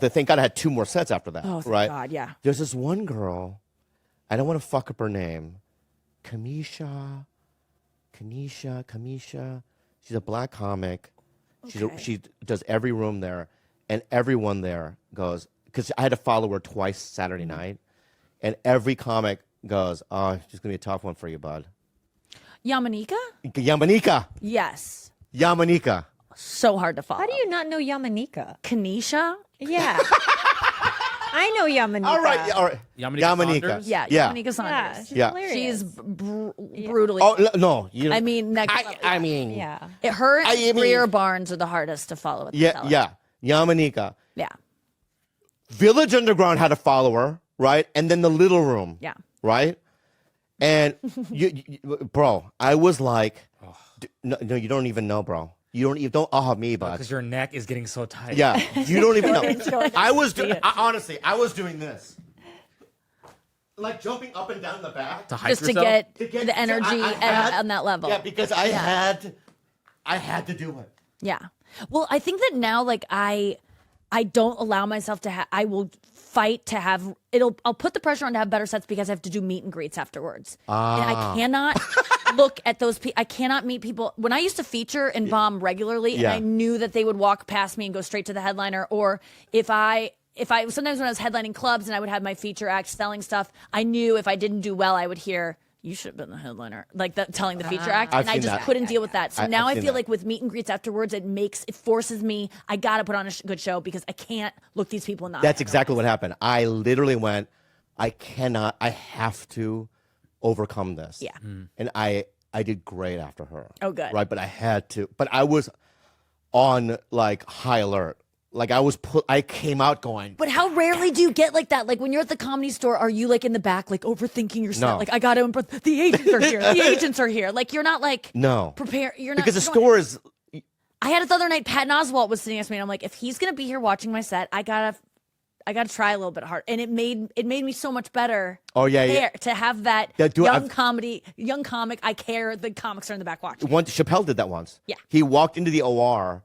[SPEAKER 1] Thank God I had 2 more sets after that.
[SPEAKER 6] Oh, thank
[SPEAKER 1] right?
[SPEAKER 6] God, yeah.
[SPEAKER 1] There's this one girl. I don't want to fuck up her name. Kamisha. She's a black comic. She does every room there, and everyone there goes, because I had to follow her twice Saturday night, and every comic goes, "Oh, it's just gonna be a tough one for you, bud."
[SPEAKER 6] Yamanika?
[SPEAKER 1] Yamanika.
[SPEAKER 6] Yes. So hard to follow.
[SPEAKER 4] How do you not know Yamanika?
[SPEAKER 6] Kanisha?
[SPEAKER 4] Yeah. I know Yamanika.
[SPEAKER 1] All right.
[SPEAKER 2] Yamanika Saunders?
[SPEAKER 6] Yeah,
[SPEAKER 1] Yeah.
[SPEAKER 6] Yamanika
[SPEAKER 4] Yeah,
[SPEAKER 6] Saunders.
[SPEAKER 4] she's
[SPEAKER 1] Yeah.
[SPEAKER 4] hilarious.
[SPEAKER 6] She's brutally.
[SPEAKER 1] Oh no,
[SPEAKER 6] I mean, next
[SPEAKER 1] I mean,
[SPEAKER 4] yeah.
[SPEAKER 6] her
[SPEAKER 1] I
[SPEAKER 6] and
[SPEAKER 1] mean-
[SPEAKER 6] Greer Barnes are the hardest to follow. At the
[SPEAKER 1] yeah,
[SPEAKER 6] Cellar.
[SPEAKER 1] yeah. Yamanika.
[SPEAKER 6] Yeah.
[SPEAKER 1] Village Underground had a follower, right? And then the Little Room.
[SPEAKER 6] Yeah.
[SPEAKER 1] Right? And bro, I was like, no, you don't even know, bro. You don't me, bud.
[SPEAKER 2] Because your neck is getting so tight.
[SPEAKER 1] Yeah, you don't even know. Honestly, I was doing this. Like jumping up and down the back.
[SPEAKER 2] To hype
[SPEAKER 6] Just to
[SPEAKER 2] yourself?
[SPEAKER 6] get the energy on that level.
[SPEAKER 1] Yeah, because I had to do it.
[SPEAKER 6] Yeah. Well, I think that now, I don't allow myself to I will fight to have I'll put the pressure on to have better sets because I have to do meet and greets afterwards. And I cannot look at those people. I cannot meet people. When I used to feature and bomb regularly, and
[SPEAKER 1] Yeah.
[SPEAKER 6] I knew that they would walk past me and go straight to the headliner, or if I sometimes when I was headlining clubs and I would have my feature act selling stuff, I knew if I didn't do well, I would hear, "You should have been the headliner," telling the feature act,
[SPEAKER 1] I've
[SPEAKER 6] and I
[SPEAKER 1] seen
[SPEAKER 6] just
[SPEAKER 1] that.
[SPEAKER 6] couldn't deal with that. So now
[SPEAKER 1] I've
[SPEAKER 6] I
[SPEAKER 1] seen
[SPEAKER 6] feel
[SPEAKER 1] that.
[SPEAKER 6] like with meet and greets afterwards, it forces me. I got to put on a good show because I can't look these people in the eye.
[SPEAKER 1] That's exactly what happened. I literally went, I have to overcome this.
[SPEAKER 6] Yeah.
[SPEAKER 1] And I I did great after her.
[SPEAKER 6] Oh, good.
[SPEAKER 1] Right, but I had to. But I was on like high alert. Like I came out going.
[SPEAKER 6] But how rarely do you get like that? Like when you're at the Comedy Store, are you like in the back, like overthinking your set?
[SPEAKER 1] No.
[SPEAKER 6] Like I got to impress. The agents are here. The agents are here. Like you're not like prepare. You're not
[SPEAKER 1] because the
[SPEAKER 6] you don't-
[SPEAKER 1] store is.
[SPEAKER 6] I had it the other night. Patton Oswalt was sitting next to me, and I'm like, if he's gonna be here watching my set, I gotta try a little bit hard. And it made me so much better.
[SPEAKER 1] Oh yeah.
[SPEAKER 6] To have that young comic. I care. The comics are in the back watching.
[SPEAKER 1] Chappelle did that once.
[SPEAKER 6] Yeah.
[SPEAKER 1] He walked into the OR.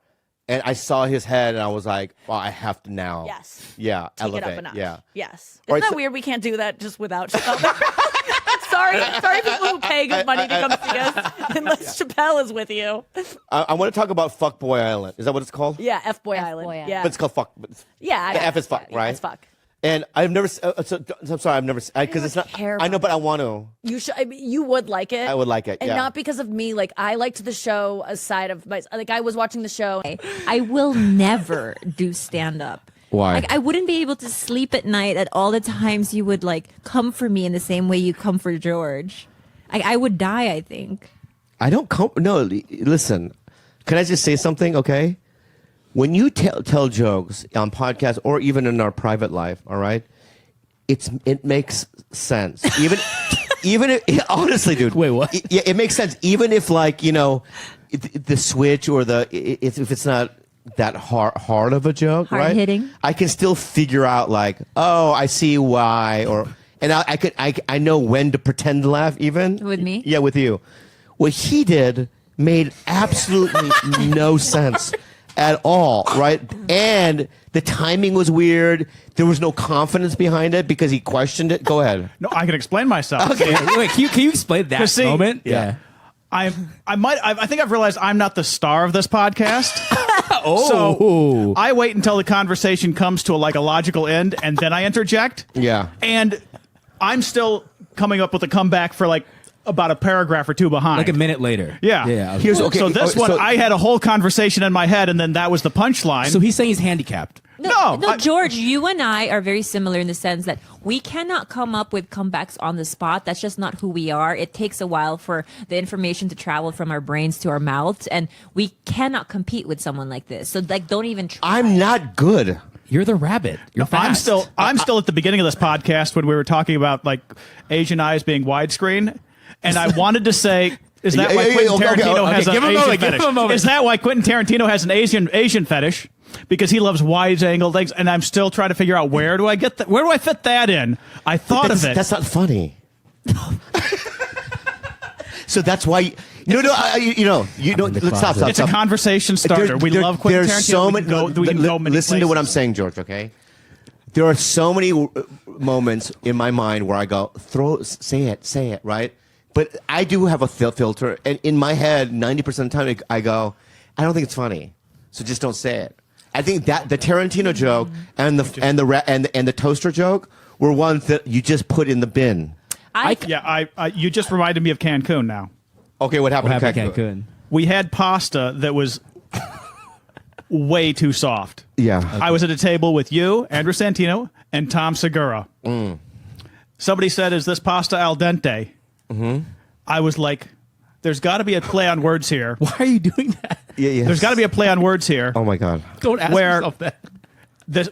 [SPEAKER 1] And I saw his head, and I was like, "Well, I have to now."
[SPEAKER 6] Yes.
[SPEAKER 1] Yeah.
[SPEAKER 6] Take
[SPEAKER 1] elevate.
[SPEAKER 6] it up a notch.
[SPEAKER 1] Yeah.
[SPEAKER 6] Yes.
[SPEAKER 1] All
[SPEAKER 6] Isn't
[SPEAKER 1] right,
[SPEAKER 6] that
[SPEAKER 1] so-
[SPEAKER 6] weird? We can't do that just without Chappelle. sorry, people who pay good money to come see us, unless Chappelle is with you.
[SPEAKER 1] I want to talk about Fuckboy Island. Is that what it's called?
[SPEAKER 6] Yeah, F-Boy
[SPEAKER 4] F-Boy
[SPEAKER 6] Island.
[SPEAKER 4] Island.
[SPEAKER 6] Yeah.
[SPEAKER 1] But it's called Fuck.
[SPEAKER 6] Yeah.
[SPEAKER 1] The F is fuck,
[SPEAKER 6] Yeah,
[SPEAKER 1] right?
[SPEAKER 6] it's fuck.
[SPEAKER 1] And I've never. I'm sorry, I've never. Because it's not.
[SPEAKER 6] care
[SPEAKER 1] I know,
[SPEAKER 6] about
[SPEAKER 1] but I want to.
[SPEAKER 6] You should. I mean, you would like it.
[SPEAKER 1] I would like it,
[SPEAKER 6] and
[SPEAKER 1] yeah.
[SPEAKER 6] not because of me. Like I liked the show aside of my. Like I was watching the show.
[SPEAKER 4] I will never do stand up.
[SPEAKER 1] Why?
[SPEAKER 4] Like I wouldn't be able to sleep at night at all the times you would like come for me in the same way you come for George. I would die, I think.
[SPEAKER 1] I don't come. No, listen. Can I just say something? Okay. When you tell jokes on podcasts or even in our private life, all right, it makes sense. Even if, honestly, dude.
[SPEAKER 2] Wait, what?
[SPEAKER 1] It makes sense. Even if like the switch or if it's not that hard of a joke, right?
[SPEAKER 4] Hard-hitting.
[SPEAKER 1] I can still figure out like, oh, I see why, and I know when to pretend to laugh even
[SPEAKER 4] With me?
[SPEAKER 1] Yeah, with you. What he did made absolutely no sense at all, right? And the timing was weird. There was no confidence behind it because he questioned it. Go ahead.
[SPEAKER 7] No, I can explain myself.
[SPEAKER 1] Okay.
[SPEAKER 2] Wait, can you explain that
[SPEAKER 7] See,
[SPEAKER 2] moment?
[SPEAKER 1] yeah.
[SPEAKER 7] I think I've realized I'm not the star of this podcast.
[SPEAKER 2] Oh.
[SPEAKER 7] So I wait until the conversation comes to a logical end, and then I interject.
[SPEAKER 1] Yeah.
[SPEAKER 7] And I'm still coming up with a comeback for like about a paragraph or two behind.
[SPEAKER 2] Like a minute later.
[SPEAKER 7] Yeah.
[SPEAKER 2] Yeah.
[SPEAKER 1] Here's okay.
[SPEAKER 7] So this one, I had a whole conversation in my head, and then that was the punchline.
[SPEAKER 2] So he's saying he's handicapped.
[SPEAKER 7] No,
[SPEAKER 4] George, you and I are very similar in the sense that we cannot come up with comebacks on the spot. That's just not who we are. It takes a while for the information to travel from our brains to our mouths, and we cannot compete with someone like this. So, like, don't even try.
[SPEAKER 1] I'm not good.
[SPEAKER 2] You're the rabbit. You're fast.
[SPEAKER 7] I'm still at the beginning of this podcast when we were talking about like Asian eyes being widescreen, and I wanted to say, is that why Quentin Tarantino has an Asian fetish? Is that why Quentin Tarantino has an Asian fetish? Because he loves wide-angle things, and I'm still trying to figure out where do I fit that in? I thought of it.
[SPEAKER 1] That's not funny. So that's why. Let's stop.
[SPEAKER 7] It's a conversation starter. We love Quentin
[SPEAKER 1] There's
[SPEAKER 7] Tarantino.
[SPEAKER 1] so
[SPEAKER 7] We
[SPEAKER 1] many.
[SPEAKER 7] can go many
[SPEAKER 1] Listen to what I'm
[SPEAKER 7] places.
[SPEAKER 1] saying, George. Okay. There are so many moments in my mind where I go, say it, right? But I do have a filter, and in my head, 90% of the time, I go, I don't think it's funny, so just don't say it. I think that the Tarantino joke and the toaster joke were ones that you just put in the bin.
[SPEAKER 7] You just reminded me of Cancun now.
[SPEAKER 1] Okay, what happened
[SPEAKER 2] What
[SPEAKER 1] in
[SPEAKER 2] happened
[SPEAKER 1] Cancun?
[SPEAKER 2] Cancun?
[SPEAKER 7] We had pasta that was way too soft.
[SPEAKER 1] Yeah.
[SPEAKER 7] I was at a table with you, Andrew Santino, and Tom Segura. Somebody said, "Is this pasta al dente?" Mm-hmm. I was like, "There's got to be a play on words here.
[SPEAKER 2] Why are you doing that?
[SPEAKER 1] Yeah.
[SPEAKER 7] There's got to be a play on words here."
[SPEAKER 1] Oh my God.
[SPEAKER 2] Don't ask yourself that.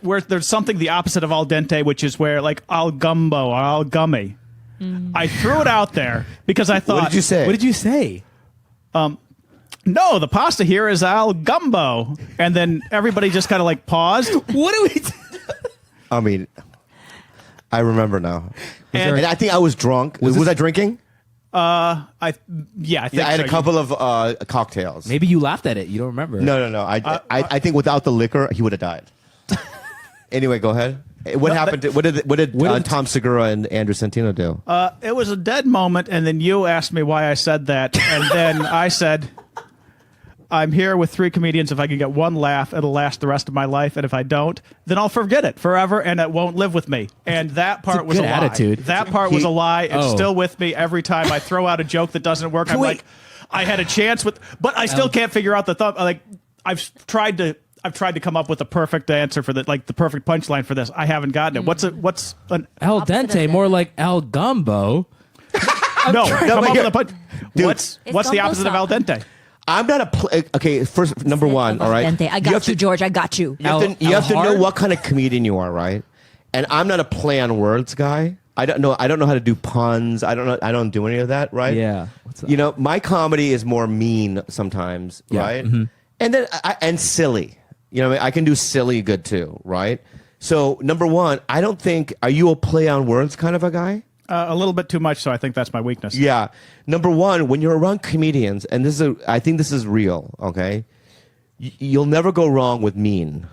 [SPEAKER 7] Where there's something the opposite of al dente, which is where like al gumbo or al gummy. I threw it out there because I thought,
[SPEAKER 1] What did you say?
[SPEAKER 2] What did you say?
[SPEAKER 7] no, the pasta here is al gumbo. And then everybody just kind of like paused.
[SPEAKER 2] What do we?
[SPEAKER 1] I mean, I remember now.
[SPEAKER 7] And-
[SPEAKER 1] And I think I was drunk. Was I drinking?
[SPEAKER 7] I think
[SPEAKER 1] Yeah, I had
[SPEAKER 7] so.
[SPEAKER 1] a couple of cocktails.
[SPEAKER 2] Maybe you laughed at it. You don't remember.
[SPEAKER 1] No. I think without the liquor, he would have died. Anyway, go ahead. What happened? What did Tom Segura and Andrew Santino do?
[SPEAKER 7] It was a dead moment, and then you asked me why I said that, and then I said, I'm here with three comedians. If I can get one laugh, it'll last the rest of my life, and if I don't, then I'll forget it forever, and it won't live with me. And that part was
[SPEAKER 2] good
[SPEAKER 7] a lie.
[SPEAKER 2] attitude.
[SPEAKER 7] That part was a lie. It's
[SPEAKER 2] Oh.
[SPEAKER 7] still with me every time I throw out a joke that doesn't work. I'm like, I had a chance with, but I still can't figure out the thumb. Like, I've tried to come up with a perfect answer for the perfect punchline for this. I haven't gotten it. What's an
[SPEAKER 2] Al dente, more like al gumbo.
[SPEAKER 7] No,
[SPEAKER 1] but
[SPEAKER 7] come up
[SPEAKER 1] here-
[SPEAKER 7] with a punch.
[SPEAKER 1] Dude.
[SPEAKER 7] What's
[SPEAKER 4] It's
[SPEAKER 7] the
[SPEAKER 4] gumbo
[SPEAKER 7] opposite of al
[SPEAKER 4] style.
[SPEAKER 7] dente?
[SPEAKER 1] I'm not a okay. First, number one, all right.
[SPEAKER 4] I got you, George. I got you.
[SPEAKER 1] You have to know
[SPEAKER 2] hard?
[SPEAKER 1] what kind of comedian you are, right? And I'm not a play on words guy. I don't know how to do puns. I don't do any of that, right?
[SPEAKER 2] Yeah. What's up?
[SPEAKER 1] You know, my comedy is more mean sometimes,
[SPEAKER 2] Yeah.
[SPEAKER 1] right?
[SPEAKER 2] Mm-hmm.
[SPEAKER 1] And then and silly. You know, what I mean? I can do silly good too, right? So number one, I don't think are you a play on words kind of a guy?
[SPEAKER 7] A little bit too much, so I think that's my weakness.
[SPEAKER 1] Yeah. Number one, when you're around comedians, and I think this is real, okay? You'll never go wrong with mean.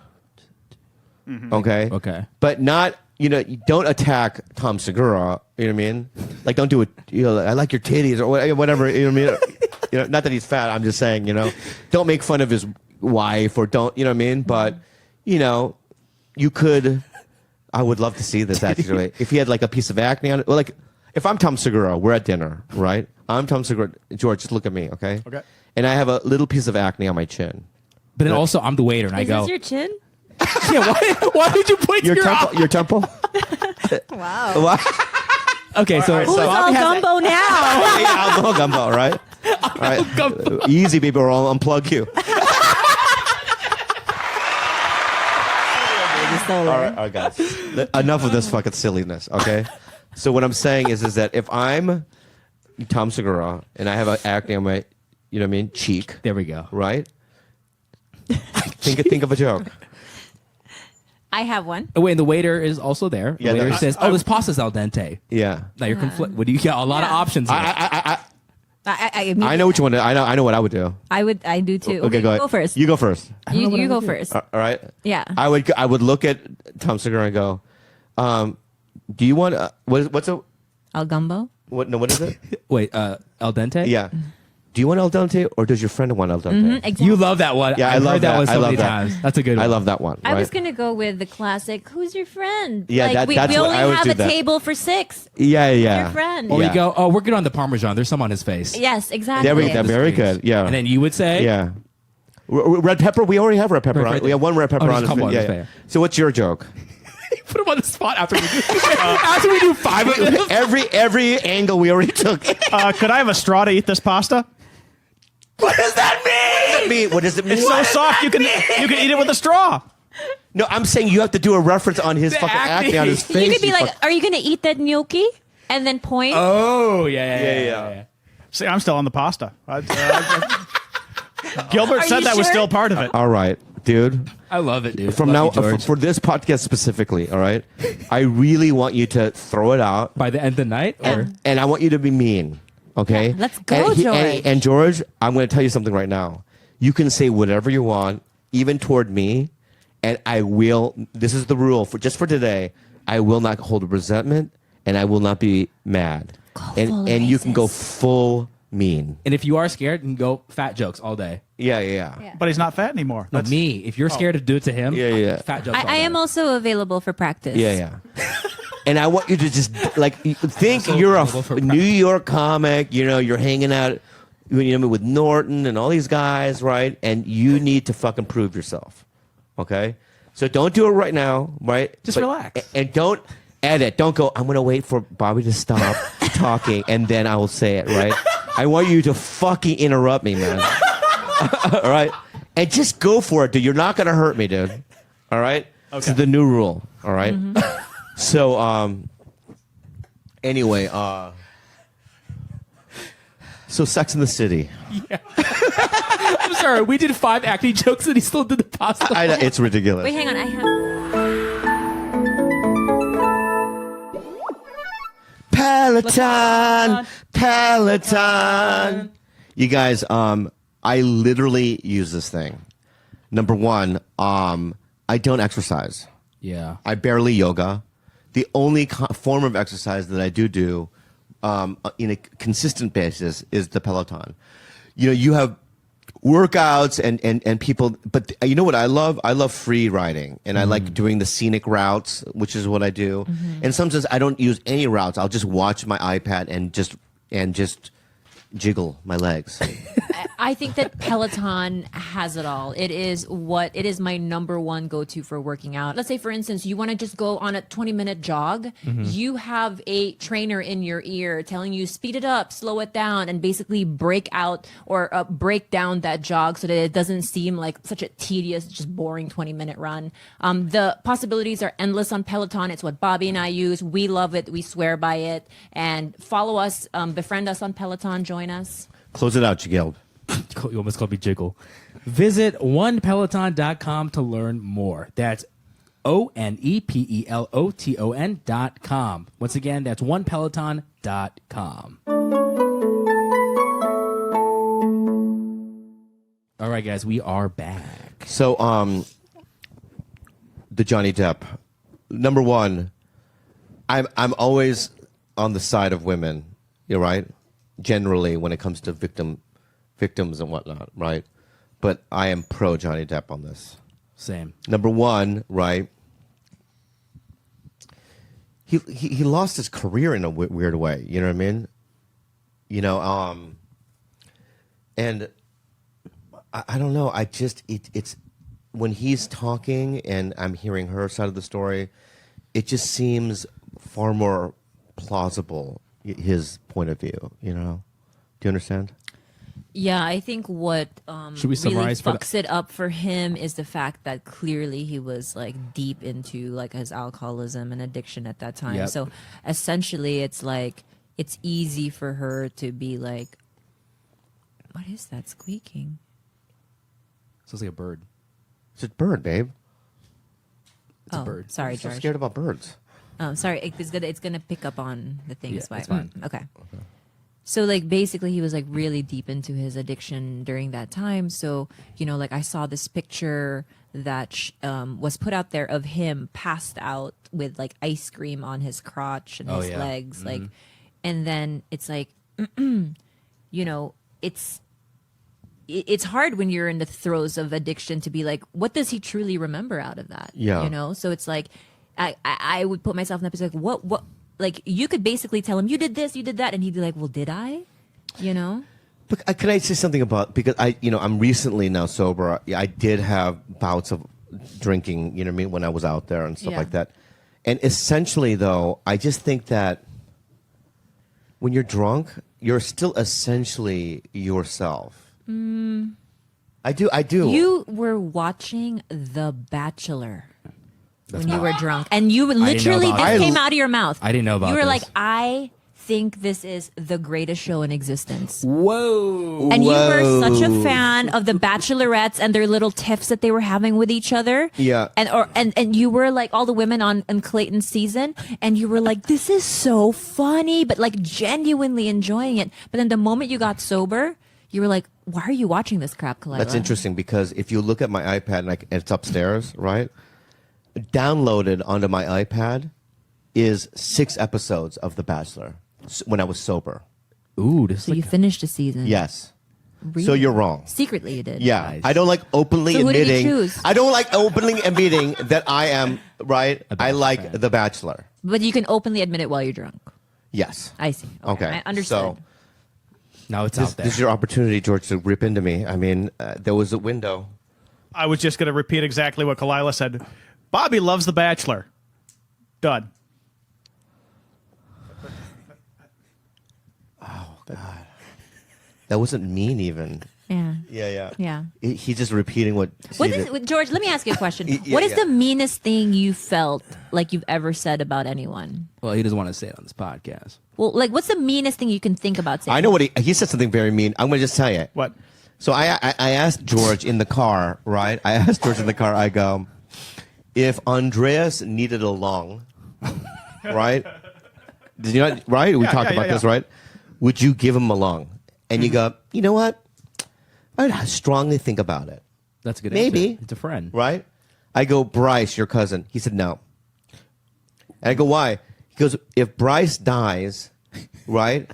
[SPEAKER 1] Okay?
[SPEAKER 2] Okay.
[SPEAKER 1] But not, you don't attack Tom Segura, you know what I mean? Like, don't do it, I like your titties or whatever, you know what I mean? Not that he's fat, I'm just saying, don't make fun of his wife or don't, you know what I mean? But, you could... I would love to see this actually. If he had like a piece of acne on it, well, like if I'm Tom Segura, we're at dinner, right? I'm Tom Segura. George, just look at me, okay?
[SPEAKER 7] Okay.
[SPEAKER 1] And I have a little piece of acne on my chin.
[SPEAKER 2] But then also, I'm the waiter, and I
[SPEAKER 4] Is
[SPEAKER 2] go,
[SPEAKER 4] this your chin?
[SPEAKER 2] yeah, why did you point
[SPEAKER 1] Your
[SPEAKER 2] your
[SPEAKER 1] temple. Your temple.
[SPEAKER 4] Wow.
[SPEAKER 1] What?
[SPEAKER 2] Okay, so
[SPEAKER 4] Who's all gumbo now?
[SPEAKER 1] Hey, I'll go gumbo, right? All right. Easy, baby, or I'll unplug you. All right, guys. Enough of this fucking silliness, okay? So what I'm saying is that if I'm Tom Segura and I have an acne on my, you know what I mean, cheek,
[SPEAKER 2] there we go.
[SPEAKER 1] right? Think of a joke.
[SPEAKER 4] I have one.
[SPEAKER 2] Oh, wait, and the waiter is also there. The
[SPEAKER 1] Yeah,
[SPEAKER 2] waiter
[SPEAKER 1] no,
[SPEAKER 2] says, "Oh, this pasta's al dente."
[SPEAKER 1] Yeah.
[SPEAKER 2] Now you're what do you got? A lot of options here.
[SPEAKER 1] I know which one. I know what I would do.
[SPEAKER 4] I do too.
[SPEAKER 1] Okay, go ahead.
[SPEAKER 4] Go first.
[SPEAKER 1] You go first.
[SPEAKER 4] You go first.
[SPEAKER 1] All right.
[SPEAKER 4] Yeah.
[SPEAKER 1] I would look at Tom Segura and go, do you want what's a
[SPEAKER 4] Al gumbo.
[SPEAKER 1] what is it?
[SPEAKER 2] Wait, al dente?
[SPEAKER 1] Yeah. Do you want al dente or does your friend want al dente?
[SPEAKER 4] Exactly.
[SPEAKER 2] You love that one.
[SPEAKER 1] Yeah, I
[SPEAKER 2] I've
[SPEAKER 1] love
[SPEAKER 2] heard that
[SPEAKER 1] that.
[SPEAKER 2] one
[SPEAKER 1] I
[SPEAKER 2] so
[SPEAKER 1] love
[SPEAKER 2] many
[SPEAKER 1] that.
[SPEAKER 2] times. That's a good one.
[SPEAKER 1] I love that one.
[SPEAKER 4] I was
[SPEAKER 1] right?
[SPEAKER 4] gonna go with the classic. Who's your friend?
[SPEAKER 1] Yeah,
[SPEAKER 4] like, we
[SPEAKER 1] that's what
[SPEAKER 4] only
[SPEAKER 1] I would
[SPEAKER 4] have
[SPEAKER 1] do
[SPEAKER 4] a
[SPEAKER 1] that.
[SPEAKER 4] table for 6.
[SPEAKER 1] Yeah.
[SPEAKER 4] Your friend.
[SPEAKER 2] Or
[SPEAKER 1] Yeah.
[SPEAKER 2] you go, "Oh, we're good on the Parmesan. There's some on his face."
[SPEAKER 4] Yes, exactly.
[SPEAKER 1] There we go. Very good. Yeah.
[SPEAKER 2] And then you would say,
[SPEAKER 1] Yeah. Red pepper. We already have red pepper
[SPEAKER 2] Right
[SPEAKER 1] on.
[SPEAKER 2] there.
[SPEAKER 1] We have one red pepper
[SPEAKER 2] Oh, there's
[SPEAKER 1] on.
[SPEAKER 2] a couple on
[SPEAKER 1] yeah,
[SPEAKER 2] his
[SPEAKER 1] yeah.
[SPEAKER 2] face.
[SPEAKER 1] So what's your joke?
[SPEAKER 2] Put him on the spot after we do, after we do 5 of them.
[SPEAKER 1] every angle we already took.
[SPEAKER 7] Could I have a straw to eat this pasta?
[SPEAKER 1] What does that mean? What does it mean?
[SPEAKER 7] It's so soft you can eat it with a straw.
[SPEAKER 1] No, I'm saying you have to do a reference on his fucking acne on his face.
[SPEAKER 4] You could be like,
[SPEAKER 1] fuck-
[SPEAKER 4] "Are you gonna eat that gnocchi?" And then point.
[SPEAKER 2] Oh, yeah.
[SPEAKER 7] See, I'm still on the pasta. Gilbert
[SPEAKER 4] Are
[SPEAKER 7] said
[SPEAKER 4] you
[SPEAKER 7] that was
[SPEAKER 4] sure?
[SPEAKER 7] still part of it.
[SPEAKER 1] All right, dude.
[SPEAKER 2] I love it, dude.
[SPEAKER 1] From
[SPEAKER 2] Love
[SPEAKER 1] now
[SPEAKER 2] you, George.
[SPEAKER 1] for this podcast specifically, all right, I really want you to throw it out,
[SPEAKER 2] By the end of the night? Or?
[SPEAKER 1] and I want you to be mean. Okay,
[SPEAKER 4] Yeah, let's go, George.
[SPEAKER 1] And George, I'm going to tell you something right now. You can say whatever you want, even toward me, and I will. This is the rule for today. I will not hold resentment, and I will not be mad.
[SPEAKER 4] full
[SPEAKER 1] And you can go
[SPEAKER 4] racist.
[SPEAKER 1] full mean.
[SPEAKER 2] And if you are scared, you can go fat jokes all day.
[SPEAKER 1] Yeah.
[SPEAKER 7] But he's not fat anymore.
[SPEAKER 2] No,
[SPEAKER 7] That's-
[SPEAKER 2] me. If you're scared to do it to him,
[SPEAKER 1] Yeah.
[SPEAKER 2] fat jokes all
[SPEAKER 4] I
[SPEAKER 2] day.
[SPEAKER 4] am also available for practice.
[SPEAKER 1] Yeah. And I want you to just think
[SPEAKER 2] Also
[SPEAKER 1] you're
[SPEAKER 2] available for
[SPEAKER 1] a New York comic. You're hanging out, with Norton and all these guys, right? And you need to fucking prove yourself. Okay, so don't do it right now, right?
[SPEAKER 2] Just relax.
[SPEAKER 1] and don't edit. Don't go. I'm gonna wait for Bobby to stop talking and then I will say it. Right? I want you to fucking interrupt me, man. All right, and just go for it, dude. You're not gonna hurt me, dude. All right. This is the new rule. All right? So, anyway, so Sex in the City.
[SPEAKER 2] I'm sorry. We did 5 acne jokes and he still did the pasta.
[SPEAKER 1] It's ridiculous.
[SPEAKER 4] Wait, hang on. I have.
[SPEAKER 1] Peloton. You guys, I literally use this thing. Number one, I don't exercise.
[SPEAKER 2] Yeah.
[SPEAKER 1] I barely yoga. The only form of exercise that I do in a consistent basis is the Peloton. You have workouts and people, but you know what I love? I love free riding, and I like doing the scenic routes, which is what I do. And sometimes I don't use any routes. I'll just watch my iPad and just jiggle my legs.
[SPEAKER 8] I think that Peloton has it all. It is my number one go-to for working out. Let's say, for instance, you want to just go on a 20-minute jog. You have a trainer in your ear telling you speed it up, slow it down, and basically break out or break down that jog so that it doesn't seem like such a tedious, just boring 20-minute run. The possibilities are endless on Peloton. It's what Bobby and I use. We love it. We swear by it. And follow us, befriend us on Peloton. Join us.
[SPEAKER 1] Close it out, Jiggle.
[SPEAKER 2] You almost called me Jiggle. Visit onepeloton.com to learn more. That's ONEPELOTON.com. Once again, that's onepeloton.com. All right, guys, we are back.
[SPEAKER 1] So, the Johnny Depp. Number one, I'm always on the side of women. You're right. Generally, when it comes to victims and whatnot, right? But I am pro Johnny Depp on this.
[SPEAKER 2] Same.
[SPEAKER 1] Number one, right? He lost his career in a weird way. You know what I mean? You know, and I don't know. I just it's when he's talking and I'm hearing her side of the story, it just seems far more plausible. His point of view, you know. Do you understand?
[SPEAKER 8] Yeah, I think what
[SPEAKER 2] Should we
[SPEAKER 8] really
[SPEAKER 2] summarize
[SPEAKER 8] fucks it up for him is the fact that clearly he was like deep into like his alcoholism and addiction at that time.
[SPEAKER 2] Yep.
[SPEAKER 8] So essentially, it's like it's easy for her to be like, "What is that squeaking?"
[SPEAKER 2] Sounds like a bird.
[SPEAKER 1] It's a bird, babe.
[SPEAKER 2] It's a bird.
[SPEAKER 8] Sorry,
[SPEAKER 1] I'm so
[SPEAKER 8] George.
[SPEAKER 1] scared about birds.
[SPEAKER 8] Sorry, it's gonna pick up on the thing.
[SPEAKER 2] Yeah,
[SPEAKER 8] is why.
[SPEAKER 2] it's fine.
[SPEAKER 8] Okay. So like basically he was like really deep into his addiction during that time. So, you know, like I saw this picture that was put out there of him passed out with like ice cream on his crotch and
[SPEAKER 2] Oh,
[SPEAKER 8] his
[SPEAKER 2] yeah.
[SPEAKER 8] legs, like, and then it's like, you know, it's hard when you're in the throes of addiction to be like, what does he truly remember out of that?
[SPEAKER 1] Yeah.
[SPEAKER 8] You know, so it's like, I would put myself in that position, like, what, like, you could basically tell him, you did this, you did that, and he'd be like, well, did I? You know?
[SPEAKER 1] But can I say something about, because I'm recently now sober. I did have bouts of drinking, you know what I mean, when I was out there and stuff
[SPEAKER 8] Yeah.
[SPEAKER 1] like that. And essentially, though, I just think that when you're drunk, you're still essentially yourself. I do.
[SPEAKER 8] You were watching The Bachelor when you
[SPEAKER 2] right.
[SPEAKER 8] were drunk, and you literally
[SPEAKER 2] about
[SPEAKER 8] this
[SPEAKER 1] this.
[SPEAKER 8] came out of your mouth.
[SPEAKER 2] I didn't know about
[SPEAKER 8] You were
[SPEAKER 2] this.
[SPEAKER 8] like, I think this is the greatest show in existence.
[SPEAKER 2] Whoa.
[SPEAKER 8] And you were such a fan of the Bachelorettes and their little tiffs that they were having with each other.
[SPEAKER 1] Yeah.
[SPEAKER 8] And you were like all the women on Clayton's season, and you were like, this is so funny, but like genuinely enjoying it. But then the moment you got sober, you were like, why are you watching this crap, Kalila?
[SPEAKER 1] That's interesting because if you look at my iPad and it's upstairs, right? Downloaded onto my iPad is 6 episodes of The Bachelor when I was sober.
[SPEAKER 2] Ooh, this
[SPEAKER 8] So
[SPEAKER 2] is
[SPEAKER 8] you
[SPEAKER 2] like
[SPEAKER 8] finished a season.
[SPEAKER 1] Yes.
[SPEAKER 8] Really?
[SPEAKER 1] So you're wrong.
[SPEAKER 8] Secretly you did.
[SPEAKER 1] Yeah.
[SPEAKER 2] Nice.
[SPEAKER 1] I don't like openly
[SPEAKER 8] So who did you
[SPEAKER 1] admitting.
[SPEAKER 8] choose?
[SPEAKER 1] I don't like openly admitting that I am right. I
[SPEAKER 2] Bachelor
[SPEAKER 1] like
[SPEAKER 2] fan.
[SPEAKER 1] The Bachelor.
[SPEAKER 8] But you can openly admit it while you're drunk.
[SPEAKER 1] Yes.
[SPEAKER 8] I see.
[SPEAKER 1] Okay.
[SPEAKER 8] I understood.
[SPEAKER 1] So
[SPEAKER 2] now it's
[SPEAKER 1] this,
[SPEAKER 2] out there.
[SPEAKER 1] this is your opportunity, George, to rip into me. I mean, there was a window.
[SPEAKER 7] I was just going to repeat exactly what Kalila said. Bobby loves The Bachelor. Done.
[SPEAKER 1] That wasn't mean even.
[SPEAKER 8] Yeah.
[SPEAKER 1] Yeah.
[SPEAKER 8] Yeah.
[SPEAKER 1] He's just repeating what.
[SPEAKER 8] What
[SPEAKER 1] she
[SPEAKER 8] is
[SPEAKER 1] did.
[SPEAKER 8] George? Let me ask you a question.
[SPEAKER 1] Yeah,
[SPEAKER 8] What is
[SPEAKER 1] yeah.
[SPEAKER 8] the meanest thing you felt like you've ever said about anyone?
[SPEAKER 2] Well, he doesn't want to say it on this podcast.
[SPEAKER 8] Well, like, what's the meanest thing you can think about saying?
[SPEAKER 1] I know what he said something very mean. I'm going to just tell you.
[SPEAKER 7] What?
[SPEAKER 1] So I asked George in the car, right? I asked George in the car, I go, if Andreas needed a lung, right? Did you not, right? We talked about this, right? Would you give him a lung? And you go, you know what? I'd strongly think about it,
[SPEAKER 2] That's a good
[SPEAKER 1] Maybe.
[SPEAKER 2] answer. It's a friend.
[SPEAKER 1] right? I go, Bryce, your cousin. He said, no. And I go, why? He goes, if Bryce dies, right,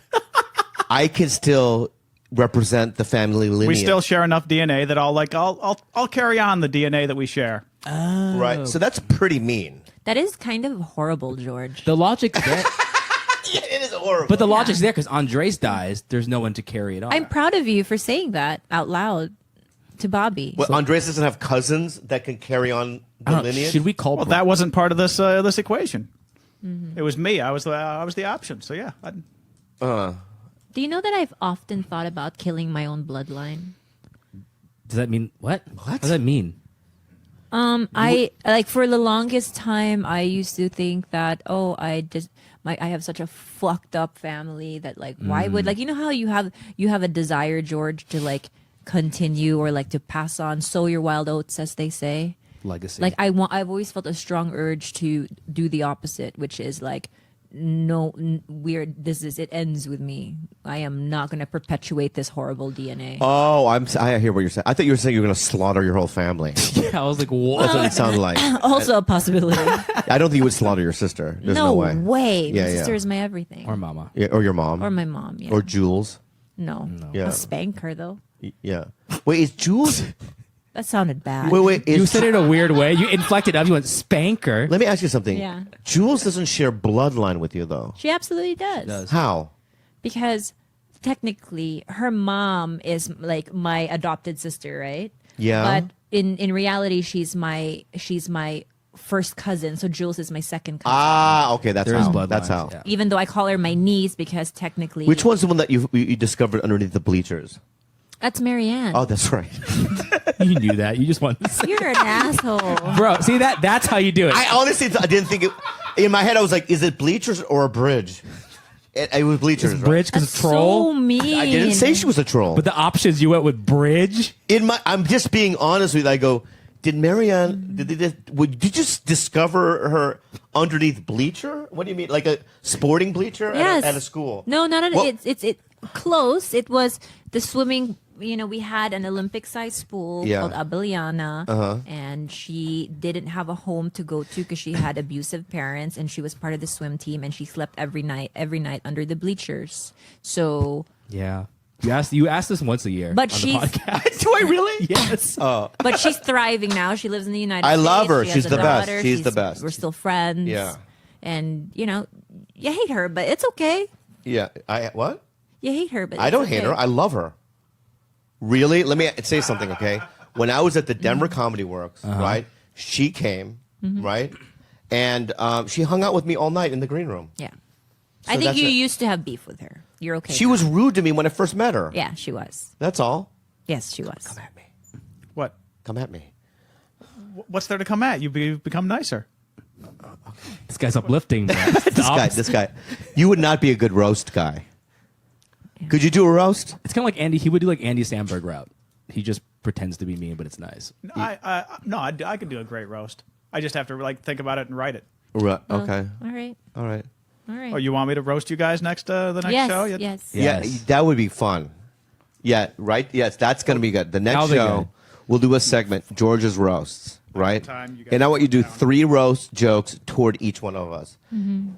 [SPEAKER 1] I can still represent the family lineage.
[SPEAKER 7] We still share enough DNA that I'll carry on the DNA that we share.
[SPEAKER 1] Right. So that's pretty mean.
[SPEAKER 8] That is kind of horrible, George.
[SPEAKER 2] The logic there,
[SPEAKER 1] It is horrible.
[SPEAKER 2] But the logic's there because Andres dies. There's no one to carry it on.
[SPEAKER 8] I'm proud of you for saying that out loud to Bobby.
[SPEAKER 1] Well, Andres doesn't have cousins that can carry on the lineage.
[SPEAKER 2] Should we call?
[SPEAKER 7] Well, that wasn't part of this this equation. It was me. I was the option. So yeah.
[SPEAKER 8] Do you know that I've often thought about killing my own bloodline?
[SPEAKER 2] Does that mean what? What does that mean?
[SPEAKER 8] I like for the longest time I used to think that I have such a fucked up family that like why would like you know how you have a desire, George, to like continue or like to pass on, sow your wild oats, as they say.
[SPEAKER 2] Legacy.
[SPEAKER 8] Like I've always felt a strong urge to do the opposite, which is like no weird. It ends with me. I am not going to perpetuate this horrible DNA.
[SPEAKER 1] Oh, I hear what you're saying. I thought you were saying you were going to slaughter your whole family.
[SPEAKER 2] Yeah, I was like, what?
[SPEAKER 1] That's what it sounded like.
[SPEAKER 8] Also a possibility.
[SPEAKER 1] I don't think you would slaughter your sister. There's no way.
[SPEAKER 8] My sister is my everything.
[SPEAKER 2] Or mama.
[SPEAKER 1] Yeah, or your mom.
[SPEAKER 8] Or my mom. Yeah.
[SPEAKER 1] Or Jules.
[SPEAKER 8] No.
[SPEAKER 1] Yeah.
[SPEAKER 8] I'll spank her though.
[SPEAKER 1] Yeah. Wait, is Jules?
[SPEAKER 8] That sounded bad.
[SPEAKER 1] Wait.
[SPEAKER 2] You said it in a weird way. You inflected up. You went spanker.
[SPEAKER 1] Let me ask you something.
[SPEAKER 8] Yeah.
[SPEAKER 1] Jules doesn't share bloodline with you, though.
[SPEAKER 8] She absolutely does.
[SPEAKER 1] How?
[SPEAKER 8] Because technically, her mom is like my adopted sister, right?
[SPEAKER 1] Yeah.
[SPEAKER 8] But in reality, she's my first cousin. So Jules is my second cousin.
[SPEAKER 1] Ah, okay. That's
[SPEAKER 2] There is
[SPEAKER 1] how.
[SPEAKER 2] bloodlines,
[SPEAKER 1] That's how.
[SPEAKER 2] yeah.
[SPEAKER 8] Even though I call her my niece because technically,
[SPEAKER 1] Which one's the one that you discovered underneath the bleachers?
[SPEAKER 8] that's Marianne.
[SPEAKER 1] Oh, that's right.
[SPEAKER 2] You knew that. You just wanted to say.
[SPEAKER 8] You're an asshole.
[SPEAKER 2] Bro, see that's how you do it.
[SPEAKER 1] I honestly I didn't think it. In my head, I was like, is it bleachers or a bridge? It was bleachers.
[SPEAKER 2] It's bridge because
[SPEAKER 8] That's
[SPEAKER 2] it's troll.
[SPEAKER 8] so mean.
[SPEAKER 1] I didn't say she was a troll.
[SPEAKER 2] But the options you went with bridge.
[SPEAKER 1] I'm just being honest with you. I go, did Marianne? Did you just discover her underneath bleacher? What do you mean, like a sporting bleacher
[SPEAKER 8] Yes.
[SPEAKER 1] at a school?
[SPEAKER 8] No, not at
[SPEAKER 1] Well-
[SPEAKER 8] it's close. It was the swimming. You know, we had an Olympic-sized pool
[SPEAKER 1] Yeah.
[SPEAKER 8] called Abeliana, and she didn't have a home to go to because she had abusive parents, and she was part of the swim team, and she slept every night under the bleachers. So,
[SPEAKER 2] Yeah. You asked this once a year.
[SPEAKER 8] But
[SPEAKER 2] on
[SPEAKER 8] she's-
[SPEAKER 2] the podcast. Do I really? Yes.
[SPEAKER 8] but she's thriving now. She lives in the United
[SPEAKER 1] I
[SPEAKER 8] States.
[SPEAKER 1] love her.
[SPEAKER 8] She
[SPEAKER 1] She's
[SPEAKER 8] has a
[SPEAKER 1] the best.
[SPEAKER 8] daughter.
[SPEAKER 1] She's the best.
[SPEAKER 8] We're still friends.
[SPEAKER 1] Yeah.
[SPEAKER 8] And you know, you hate her, but it's okay.
[SPEAKER 1] Yeah. What?
[SPEAKER 8] You hate her, but
[SPEAKER 1] I
[SPEAKER 8] it's
[SPEAKER 1] don't hate
[SPEAKER 8] okay.
[SPEAKER 1] her. I love her. Really? Let me say something, okay? When I was at the Denver Comedy Works, right? She came, right? And she hung out with me all night in the green room.
[SPEAKER 8] Yeah.
[SPEAKER 1] So
[SPEAKER 8] I think
[SPEAKER 1] that's
[SPEAKER 8] you
[SPEAKER 1] it.
[SPEAKER 8] used to have beef with her. You're okay.
[SPEAKER 1] She
[SPEAKER 8] now.
[SPEAKER 1] was rude to me when I first met her.
[SPEAKER 8] Yeah, she was.
[SPEAKER 1] That's all.
[SPEAKER 8] Yes, she was.
[SPEAKER 1] Come at me.
[SPEAKER 7] What?
[SPEAKER 1] Come at me.
[SPEAKER 7] What's there to come at? You've become nicer.
[SPEAKER 2] This guy's uplifting. Man.
[SPEAKER 1] This guy. You would not be a good roast guy. Could you do a roast?
[SPEAKER 2] It's kind of like Andy. He would do like Andy Samberg route. He just pretends to be mean, but it's nice.
[SPEAKER 7] I could do a great roast. I just have to like think about it and write it.
[SPEAKER 1] Right. Okay.
[SPEAKER 8] All right.
[SPEAKER 1] All right.
[SPEAKER 8] All right.
[SPEAKER 7] Oh, you want me to roast you guys next the next
[SPEAKER 8] yes,
[SPEAKER 7] show?
[SPEAKER 8] Yes.
[SPEAKER 1] Yeah,
[SPEAKER 2] Yes.
[SPEAKER 1] that would be fun. Yeah, right? Yes, that's going to be good. The next
[SPEAKER 2] That'll be
[SPEAKER 1] show,
[SPEAKER 2] good.
[SPEAKER 1] we'll do a segment, George's Roasts, right?
[SPEAKER 7] time, you guys
[SPEAKER 1] And I want you to do
[SPEAKER 7] sit down.
[SPEAKER 1] 3 roast jokes toward each one of us.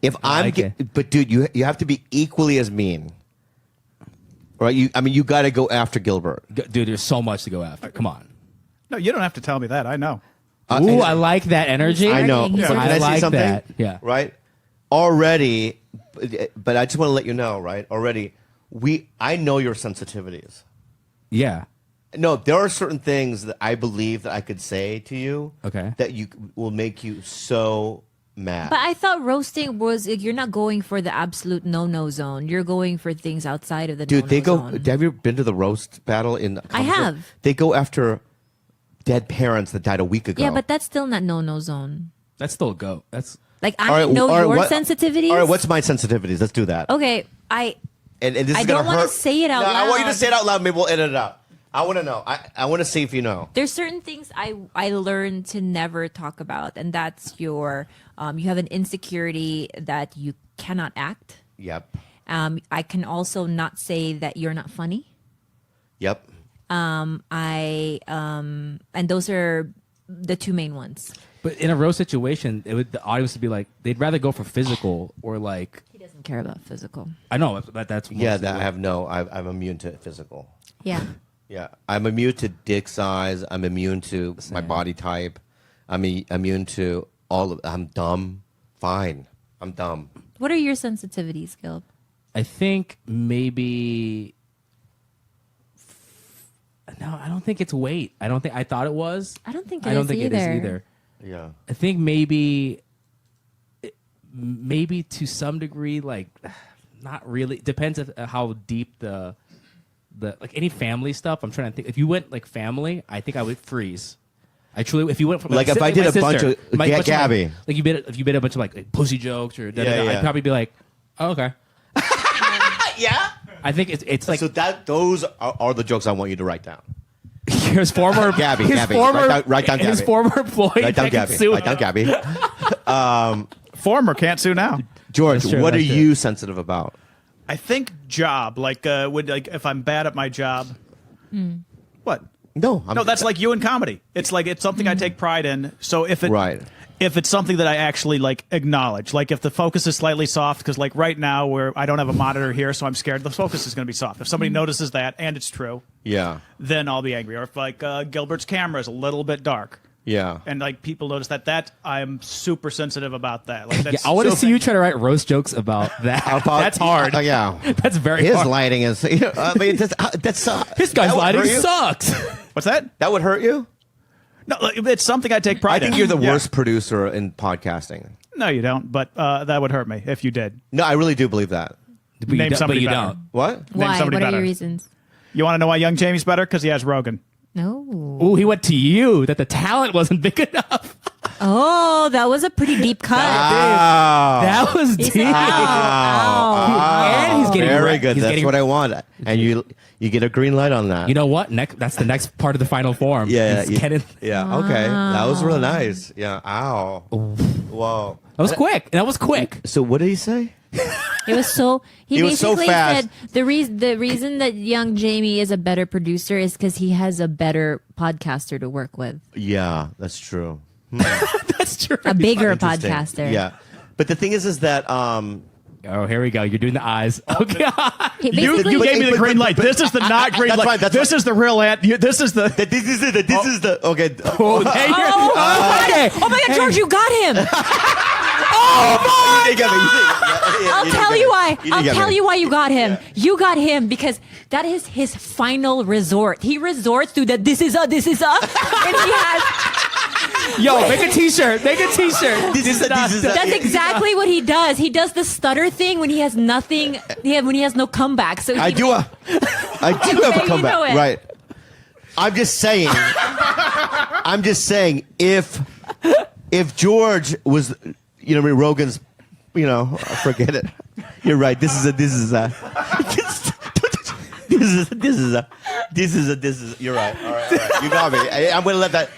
[SPEAKER 1] If I'm,
[SPEAKER 2] like it.
[SPEAKER 1] but dude, you have to be equally as mean. Right? You got to go after Gilbert.
[SPEAKER 2] Dude, there's so much to go after. Come on.
[SPEAKER 7] No, you don't have to tell me that. I know.
[SPEAKER 2] Ooh,
[SPEAKER 1] and-
[SPEAKER 2] I like that energy.
[SPEAKER 1] I know.
[SPEAKER 8] He's
[SPEAKER 1] But can
[SPEAKER 2] I
[SPEAKER 1] I say
[SPEAKER 2] like
[SPEAKER 1] something?
[SPEAKER 2] that. Yeah.
[SPEAKER 1] Right? Already, but I just want to let you know, right? Already, I know your sensitivities.
[SPEAKER 2] Yeah.
[SPEAKER 1] No, there are certain things that I believe that I could say to you.
[SPEAKER 2] Okay.
[SPEAKER 1] That will make you so mad.
[SPEAKER 8] But I thought roasting was you're not going for the absolute no zone. You're going for things outside of the
[SPEAKER 1] Dude,
[SPEAKER 8] no-no
[SPEAKER 1] they go.
[SPEAKER 8] zone.
[SPEAKER 1] Have you been to the roast battle in?
[SPEAKER 8] I have.
[SPEAKER 1] They go after dead parents that died a week ago.
[SPEAKER 8] Yeah, but that's still not no zone.
[SPEAKER 2] That's still a go. That's
[SPEAKER 8] Like I
[SPEAKER 1] All right,
[SPEAKER 8] know
[SPEAKER 1] all right,
[SPEAKER 8] your
[SPEAKER 1] what-
[SPEAKER 8] sensitivities.
[SPEAKER 1] All right, what's my sensitivities? Let's do that.
[SPEAKER 8] okay?
[SPEAKER 1] And this
[SPEAKER 8] I
[SPEAKER 1] is gonna
[SPEAKER 8] don't wanna
[SPEAKER 1] hurt.
[SPEAKER 8] say it out
[SPEAKER 1] No, I want you to
[SPEAKER 8] loud.
[SPEAKER 1] say it out loud. Maybe we'll edit it out. I want to know. I want to see if you know.
[SPEAKER 8] There's certain things I learned to never talk about, and that's your you have an insecurity that you cannot act.
[SPEAKER 1] Yep.
[SPEAKER 8] I can also not say that you're not funny.
[SPEAKER 1] Yep.
[SPEAKER 8] And those are the 2 main ones.
[SPEAKER 2] But in a roast situation, the audience would be like, they'd rather go for physical or like.
[SPEAKER 8] He doesn't care about physical.
[SPEAKER 2] I know that's
[SPEAKER 1] Yeah.
[SPEAKER 2] mostly
[SPEAKER 1] That I
[SPEAKER 2] what-
[SPEAKER 1] have no. I'm immune to physical.
[SPEAKER 8] Yeah.
[SPEAKER 1] Yeah, I'm immune to dick size. I'm immune to my body type. I'm immune to all of. I'm dumb. Fine, I'm dumb.
[SPEAKER 8] What are your sensitivities, Gil?
[SPEAKER 2] I think maybe. No, I don't think it's weight. I thought it was.
[SPEAKER 8] I don't think
[SPEAKER 2] I don't think it is either.
[SPEAKER 1] Yeah.
[SPEAKER 2] I think maybe to some degree, like, not really. Depends on how deep the like any family stuff. I'm trying to think. If you went like family, I think I would freeze. I truly, if you went from
[SPEAKER 1] Like if I did a bunch of Gabby,
[SPEAKER 2] like if you made a bunch of like pussy jokes or I'd probably be like, oh, okay.
[SPEAKER 1] yeah.
[SPEAKER 2] I think it's like
[SPEAKER 1] so those are the jokes I want you to write down.
[SPEAKER 2] his former
[SPEAKER 1] Gabby. Write down Gabby.
[SPEAKER 2] His former employee.
[SPEAKER 1] Write down Gabby. Write down Gabby.
[SPEAKER 7] Former can't sue now.
[SPEAKER 1] George,
[SPEAKER 2] That's true,
[SPEAKER 1] what are
[SPEAKER 2] that's true.
[SPEAKER 1] you sensitive about?
[SPEAKER 7] I think job, like if I'm bad at my job. What?
[SPEAKER 1] No,
[SPEAKER 7] No, that's like you in comedy. It's like it's something I take pride in. So if it's something that I actually like acknowledge, like if the focus is slightly soft, because like right now where I don't have a monitor here, so I'm scared the focus is going to be soft. If somebody notices that and it's true, then I'll be angry. Or if like Gilbert's camera is a little bit dark.
[SPEAKER 1] Yeah.
[SPEAKER 7] And like people notice that I'm super sensitive about that. Like that's
[SPEAKER 2] I want to see you try to write roast jokes about that. That's hard.
[SPEAKER 1] Yeah.
[SPEAKER 2] That's very
[SPEAKER 1] His
[SPEAKER 2] hard.
[SPEAKER 1] lighting is. I mean, that's
[SPEAKER 2] This guy's lighting sucks.
[SPEAKER 7] What's that?
[SPEAKER 1] That would hurt you.
[SPEAKER 7] No, it's something I take pride in.
[SPEAKER 1] I think you're the worst producer in podcasting.
[SPEAKER 7] No, you don't. But that would hurt me if you did.
[SPEAKER 1] No, I really do believe that.
[SPEAKER 7] Name somebody
[SPEAKER 2] you
[SPEAKER 7] better.
[SPEAKER 2] don't.
[SPEAKER 1] What?
[SPEAKER 8] Why?
[SPEAKER 7] somebody
[SPEAKER 8] What are
[SPEAKER 7] better.
[SPEAKER 8] your reasons?
[SPEAKER 7] You want to know why Young Jamie's better? Because he has Rogan.
[SPEAKER 8] No.
[SPEAKER 2] Oh, he went to you. That the talent wasn't big enough.
[SPEAKER 8] Oh, that was a pretty deep cut.
[SPEAKER 2] That was
[SPEAKER 8] He
[SPEAKER 2] deep.
[SPEAKER 8] said, ow.
[SPEAKER 2] And he's getting
[SPEAKER 1] Very good.
[SPEAKER 2] he's
[SPEAKER 1] That's
[SPEAKER 2] getting-
[SPEAKER 1] what I want. And you get a green light on that.
[SPEAKER 2] You know what? That's the next part of the final form.
[SPEAKER 1] Yeah.
[SPEAKER 2] Is getting-
[SPEAKER 1] Yeah. Okay. That was really nice. Yeah. Ow. Whoa.
[SPEAKER 2] That was quick. That was quick.
[SPEAKER 1] So what did he say?
[SPEAKER 8] It was so. He
[SPEAKER 1] was so
[SPEAKER 8] basically
[SPEAKER 1] fast.
[SPEAKER 8] said the reason that young Jamie is a better producer is because he has a better podcaster to work with,
[SPEAKER 1] Yeah, that's true.
[SPEAKER 2] That's true.
[SPEAKER 8] a bigger
[SPEAKER 1] Interesting.
[SPEAKER 8] podcaster.
[SPEAKER 1] Yeah. But the thing is that
[SPEAKER 2] Oh, here we go. You're doing the eyes. Oh God.
[SPEAKER 8] He
[SPEAKER 7] You
[SPEAKER 8] basically,
[SPEAKER 7] gave me the
[SPEAKER 1] but-
[SPEAKER 7] green light. This is the not green
[SPEAKER 1] That's
[SPEAKER 7] light.
[SPEAKER 1] right, that's
[SPEAKER 7] This is the real this is the.
[SPEAKER 1] this is the okay.
[SPEAKER 2] Oh, hey,
[SPEAKER 8] oh my God, George, you got him. I'll tell you why. I'll tell you why you got him.
[SPEAKER 1] Yeah.
[SPEAKER 8] You got him because that is his final resort. He resorts to the this is a, and he has.
[SPEAKER 2] Yo, make a T-shirt. Make a T-shirt.
[SPEAKER 8] That's exactly what he does. He does the stutter thing when he has nothing. When he has no comeback. So
[SPEAKER 1] I do have a
[SPEAKER 8] You
[SPEAKER 1] comeback.
[SPEAKER 8] know it.
[SPEAKER 1] Right. I'm just saying if George was Rogan's forget it. You're right. This is you're right. All right. You got me. I'm gonna let that.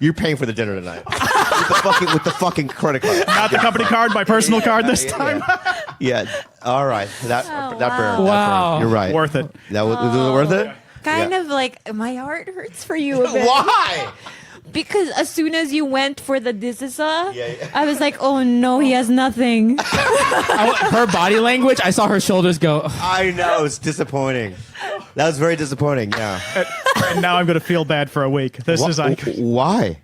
[SPEAKER 1] You're paying for the dinner tonight with the fucking credit card.
[SPEAKER 7] Not the company card, my personal card this time.
[SPEAKER 1] Yeah. All right. That burned.
[SPEAKER 2] Wow.
[SPEAKER 1] You're right.
[SPEAKER 7] Worth it.
[SPEAKER 1] That was it worth it?
[SPEAKER 8] kind of like my heart hurts for you a bit.
[SPEAKER 1] Why?
[SPEAKER 8] Because as soon as you went for the this is a,
[SPEAKER 1] Yeah.
[SPEAKER 8] I was like, oh no, he has nothing.
[SPEAKER 2] Her body language, I saw her shoulders go.
[SPEAKER 1] I know, it's disappointing. That was very disappointing. Yeah.
[SPEAKER 7] And now I'm going to feel bad for a week. This is like
[SPEAKER 1] Why?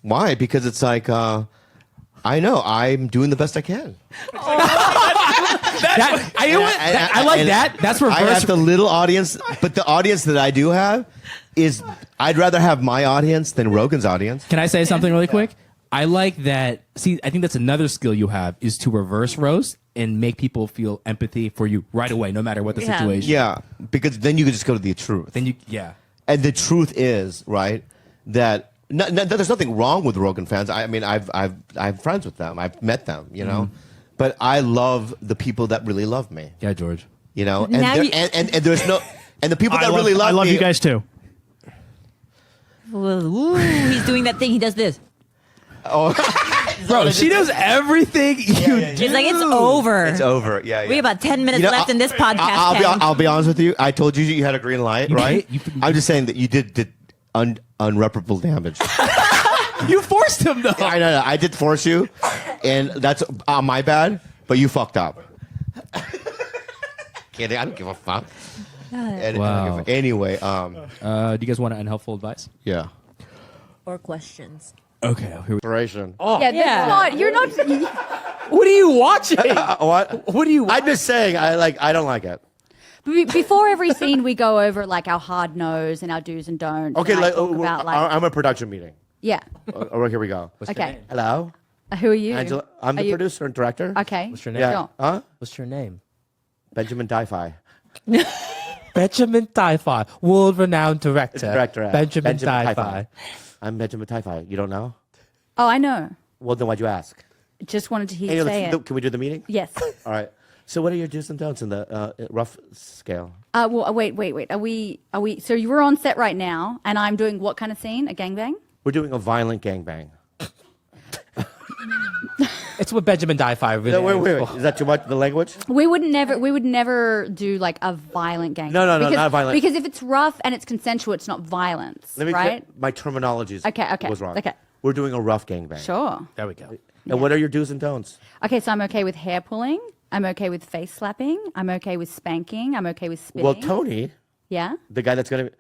[SPEAKER 1] Why? Because it's like I know I'm doing the best I can.
[SPEAKER 2] I like that. That's reverse.
[SPEAKER 1] I have the little audience, but the audience that I do have is I'd rather have my audience than Rogan's audience.
[SPEAKER 2] Can I say something really quick? I like that. See, I think that's another skill you have is to reverse roast and make people feel empathy for you right away, no matter what the
[SPEAKER 8] Yeah.
[SPEAKER 2] situation.
[SPEAKER 1] Yeah, because then you can just go to the truth.
[SPEAKER 2] Then yeah.
[SPEAKER 1] And the truth is, right, that there's nothing wrong with Rogan fans. I mean, I'm friends with them. I've met them, you know. But I love the people that really love me.
[SPEAKER 2] Yeah, George.
[SPEAKER 1] You know, and
[SPEAKER 8] Now
[SPEAKER 1] and there's no and the people that really
[SPEAKER 7] I
[SPEAKER 1] love
[SPEAKER 7] love
[SPEAKER 1] me.
[SPEAKER 7] you guys too.
[SPEAKER 8] Well, ooh, he's doing that thing. He does this.
[SPEAKER 2] Bro, she does everything you do.
[SPEAKER 8] It's like it's over.
[SPEAKER 1] It's over. Yeah, yeah.
[SPEAKER 8] We have about 10 minutes
[SPEAKER 1] You know,
[SPEAKER 8] left in this podcast.
[SPEAKER 1] I'll be honest with you. I told you you had a green light,
[SPEAKER 2] You
[SPEAKER 1] right?
[SPEAKER 2] did?
[SPEAKER 1] I'm just saying that you did unreparable damage.
[SPEAKER 2] You forced him, though.
[SPEAKER 1] I know. I did force you, and that's my bad. But you fucked up. Kidding. I don't give a fuck.
[SPEAKER 2] Wow.
[SPEAKER 1] Anyway,
[SPEAKER 2] Do you guys want unhelpful advice?
[SPEAKER 1] yeah.
[SPEAKER 8] Or questions.
[SPEAKER 2] Okay, here we
[SPEAKER 1] Inspiration.
[SPEAKER 6] Yeah, that's not. You're not.
[SPEAKER 2] What are you watching?
[SPEAKER 1] What?
[SPEAKER 2] What are you?
[SPEAKER 1] I'm just saying. I don't like it.
[SPEAKER 9] Before every scene, we go over like our hard no's and our do's and don'ts.
[SPEAKER 1] Okay,
[SPEAKER 9] and I talk about like
[SPEAKER 1] I'm a production meeting.
[SPEAKER 9] yeah.
[SPEAKER 1] All right, here we go.
[SPEAKER 9] Okay.
[SPEAKER 1] Hello,
[SPEAKER 9] Who are you?
[SPEAKER 1] Angela. I'm the producer and director.
[SPEAKER 9] Okay.
[SPEAKER 2] What's your name?
[SPEAKER 1] Yeah.
[SPEAKER 9] Sure.
[SPEAKER 1] Huh?
[SPEAKER 2] What's your name?
[SPEAKER 1] Benjamin Di-Fi.
[SPEAKER 2] Benjamin Di-Fi, world-renowned director. Benjamin
[SPEAKER 1] Di-Fi.
[SPEAKER 2] Di-Fi.
[SPEAKER 1] I'm Benjamin Di-Fi. You don't know?
[SPEAKER 9] Oh, I know.
[SPEAKER 1] Well, then why'd you ask?
[SPEAKER 9] Just wanted to hear
[SPEAKER 1] Hey,
[SPEAKER 9] you say it.
[SPEAKER 1] can we do the meeting?
[SPEAKER 9] Yes.
[SPEAKER 1] All right. So what are your do's and don'ts in the rough scale?
[SPEAKER 9] Well, wait. Are we? So you were on set right now, and I'm doing what kind of scene? A gangbang?
[SPEAKER 1] We're doing a violent gangbang.
[SPEAKER 2] It's what Benjamin Di-Fi really
[SPEAKER 1] No, wait.
[SPEAKER 2] is.
[SPEAKER 1] Is that too much, the language?
[SPEAKER 9] We would never do like a violent gangbang.
[SPEAKER 1] No,
[SPEAKER 9] because,
[SPEAKER 1] not violent.
[SPEAKER 9] Because if it's rough and it's consensual, it's not violence,
[SPEAKER 1] Let me
[SPEAKER 9] right?
[SPEAKER 1] my terminology
[SPEAKER 9] Okay.
[SPEAKER 1] was wrong.
[SPEAKER 9] Okay.
[SPEAKER 1] We're doing a rough gangbang.
[SPEAKER 9] Sure.
[SPEAKER 2] There we go.
[SPEAKER 1] And what are your do's and don'ts?
[SPEAKER 9] Okay, so I'm okay with hair pulling. I'm okay with face slapping. I'm okay with spanking. I'm okay with spitting.
[SPEAKER 1] Well, Tony,
[SPEAKER 9] Yeah.
[SPEAKER 1] the guy that's going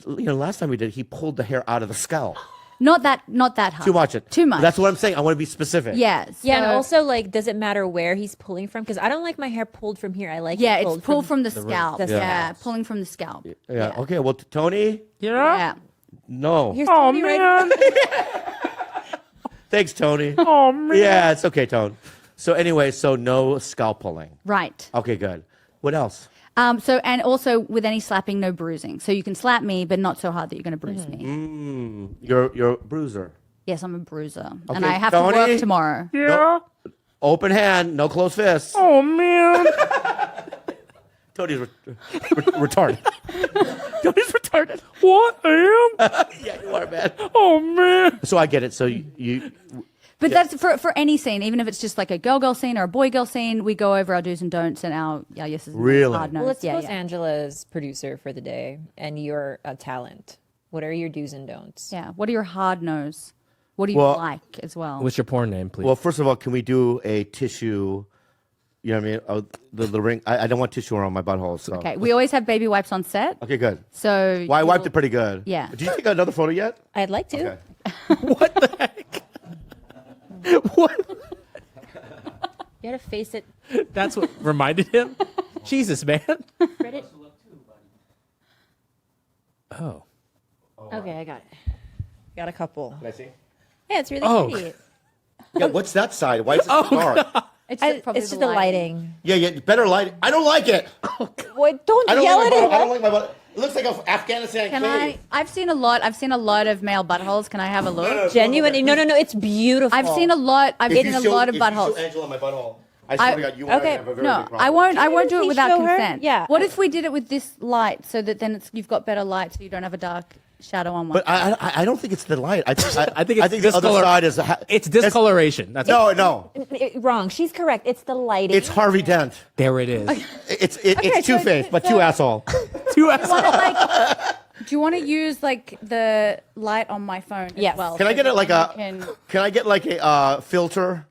[SPEAKER 1] to, last time we did, he pulled the hair out of the scalp.
[SPEAKER 9] Not that hard.
[SPEAKER 1] Too much.
[SPEAKER 9] Too much.
[SPEAKER 1] That's what I'm saying. I want to be specific.
[SPEAKER 9] Yeah.
[SPEAKER 8] Yeah, and
[SPEAKER 9] so-
[SPEAKER 8] also like, does it matter where he's pulling from? Because I don't like my hair pulled from here. I like
[SPEAKER 9] Yeah,
[SPEAKER 8] it
[SPEAKER 9] it's pulled from the scalp.
[SPEAKER 8] the
[SPEAKER 9] Yeah,
[SPEAKER 8] scalp.
[SPEAKER 9] pulling from the scalp.
[SPEAKER 1] Yeah. Okay. Well, Tony,
[SPEAKER 9] Yeah.
[SPEAKER 1] no.
[SPEAKER 8] Here's Tony right-
[SPEAKER 1] Thanks, Tony. Oh, man. Yeah, it's okay, Tone. So anyway, so no scalp pulling.
[SPEAKER 9] Right.
[SPEAKER 1] Okay, good. What else?
[SPEAKER 9] So and also with any slapping, no bruising. So you can slap me, but not so hard that you're going to bruise me.
[SPEAKER 1] You're a bruiser.
[SPEAKER 9] Yes, I'm a bruiser, and
[SPEAKER 1] Okay,
[SPEAKER 9] I have
[SPEAKER 1] Tony?
[SPEAKER 9] to work tomorrow.
[SPEAKER 1] No, open hand, no closed fists.
[SPEAKER 2] Oh man.
[SPEAKER 1] Tony's retarded.
[SPEAKER 2] Tony's retarded. What? I am?
[SPEAKER 1] Yeah, you are, man.
[SPEAKER 2] Oh man.
[SPEAKER 1] So I get it. So you
[SPEAKER 9] But that's for any scene, even if it's just like a girl scene or a boy scene. We go over our do's and don'ts and our yeses and
[SPEAKER 1] Really?
[SPEAKER 9] hard no's.
[SPEAKER 8] Well, let's
[SPEAKER 9] yeah,
[SPEAKER 8] suppose
[SPEAKER 9] yeah.
[SPEAKER 8] Angela's producer for the day, and you're a talent. What are your do's and don'ts?
[SPEAKER 9] Yeah. What are your hard no's? What do you
[SPEAKER 1] Well-
[SPEAKER 9] like as well?
[SPEAKER 2] What's your porn name, please?
[SPEAKER 1] well, first of all, can we do a tissue? You know what I mean? Oh, the ring. I don't want tissue around my butthole. So
[SPEAKER 9] Okay. We always have baby wipes on set.
[SPEAKER 1] Okay, good.
[SPEAKER 9] So
[SPEAKER 1] Well, I wiped
[SPEAKER 9] you'll-
[SPEAKER 1] it pretty good.
[SPEAKER 9] Yeah.
[SPEAKER 1] Did you take another photo yet?
[SPEAKER 8] I'd like to.
[SPEAKER 1] Okay.
[SPEAKER 2] what?
[SPEAKER 8] You gotta face it.
[SPEAKER 2] That's what reminded him. Jesus, man.
[SPEAKER 8] Reddit.
[SPEAKER 2] Oh.
[SPEAKER 8] Okay, I got it. Got a couple.
[SPEAKER 1] Can I see?
[SPEAKER 8] Yeah, it's really
[SPEAKER 2] Oh.
[SPEAKER 8] pretty.
[SPEAKER 1] Yeah. What's that side? Why is it so dark?
[SPEAKER 9] It's,
[SPEAKER 8] It's just the lighting.
[SPEAKER 1] Yeah. Better light. I don't like it.
[SPEAKER 8] What? Don't
[SPEAKER 1] I don't
[SPEAKER 8] yell
[SPEAKER 1] like
[SPEAKER 8] at
[SPEAKER 1] my
[SPEAKER 8] it.
[SPEAKER 1] butthole. I don't like my butthole. It looks like an Afghanistan
[SPEAKER 9] Can
[SPEAKER 1] cave.
[SPEAKER 9] I've seen a lot of male buttholes. Can I have a look?
[SPEAKER 8] Genuinely, no, it's beautiful.
[SPEAKER 9] I've seen a lot. I've
[SPEAKER 1] If
[SPEAKER 9] seen
[SPEAKER 1] you
[SPEAKER 9] a
[SPEAKER 1] show-
[SPEAKER 9] lot of
[SPEAKER 1] if you show
[SPEAKER 9] buttholes.
[SPEAKER 1] Angela my butthole, I swear to God, you and
[SPEAKER 8] okay,
[SPEAKER 1] I have a very
[SPEAKER 9] No,
[SPEAKER 1] big problem.
[SPEAKER 9] I won't. I won't do it
[SPEAKER 8] we
[SPEAKER 9] without
[SPEAKER 8] show her?
[SPEAKER 9] consent.
[SPEAKER 8] Yeah.
[SPEAKER 9] What if we did it with this light so that then you've got better light, so you don't have a dark shadow on one?
[SPEAKER 1] But I don't think it's the light. I think
[SPEAKER 2] I think it's
[SPEAKER 1] the other
[SPEAKER 2] discolor-
[SPEAKER 1] side is
[SPEAKER 2] It's discoloration. That's
[SPEAKER 1] no.
[SPEAKER 8] Wrong. She's correct. It's the lighting.
[SPEAKER 1] It's Harvey Dent.
[SPEAKER 2] There it is.
[SPEAKER 1] It's
[SPEAKER 9] so-
[SPEAKER 1] two-faced, but two asshole.
[SPEAKER 2] Two assholes.
[SPEAKER 9] Do you want to use like the light on my phone
[SPEAKER 8] Yes.
[SPEAKER 9] as well?
[SPEAKER 1] Can I
[SPEAKER 9] so
[SPEAKER 1] get it
[SPEAKER 9] that
[SPEAKER 1] like
[SPEAKER 9] you
[SPEAKER 1] a?
[SPEAKER 9] can-
[SPEAKER 1] Can I get like a filter?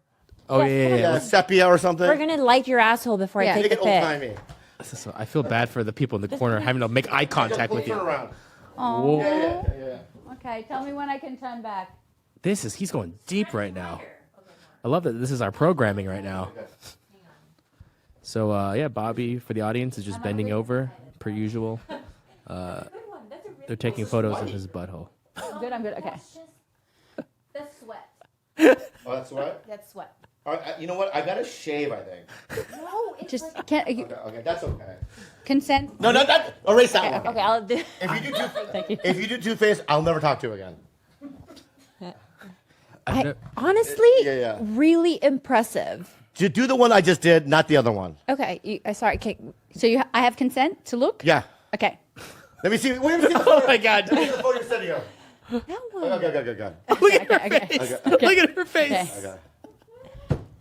[SPEAKER 2] Oh yeah.
[SPEAKER 1] Sepia or something?
[SPEAKER 8] We're gonna light your asshole before
[SPEAKER 9] Yeah.
[SPEAKER 8] I
[SPEAKER 1] Make
[SPEAKER 8] take
[SPEAKER 1] it
[SPEAKER 8] the pic.
[SPEAKER 1] old-timey.
[SPEAKER 2] I feel bad for the people in the corner having to make eye contact with
[SPEAKER 1] Turn
[SPEAKER 2] you.
[SPEAKER 1] around.
[SPEAKER 9] Oh.
[SPEAKER 1] Yeah.
[SPEAKER 9] Okay, tell me when I can turn back.
[SPEAKER 2] He's going deep right now. I love that this is our programming right now. So yeah, Bobby for the audience is just bending over per usual. They're taking photos of his butthole.
[SPEAKER 9] I'm good. Okay. That's sweat.
[SPEAKER 1] Oh, that's right.
[SPEAKER 9] That's sweat.
[SPEAKER 1] All right, you know what? I gotta shave. I think.
[SPEAKER 9] No, it's just can't
[SPEAKER 1] Okay, that's okay.
[SPEAKER 9] consent.
[SPEAKER 1] No, that. Erase that one.
[SPEAKER 8] Okay, I'll do.
[SPEAKER 1] If you do two-faced, I'll never talk to you again.
[SPEAKER 8] Honestly,
[SPEAKER 1] Yeah.
[SPEAKER 8] really impressive.
[SPEAKER 1] Do the one I just did, not the other one.
[SPEAKER 8] Okay, sorry.
[SPEAKER 9] So I have consent to look.
[SPEAKER 1] Yeah.
[SPEAKER 9] Okay.
[SPEAKER 1] Let me see. Let me see the photo.
[SPEAKER 2] Oh my God.
[SPEAKER 1] Let me see the photo you're sending her. Okay.
[SPEAKER 2] Look at her
[SPEAKER 9] Okay.
[SPEAKER 2] face. Look at her face.
[SPEAKER 9] Okay.
[SPEAKER 1] Okay.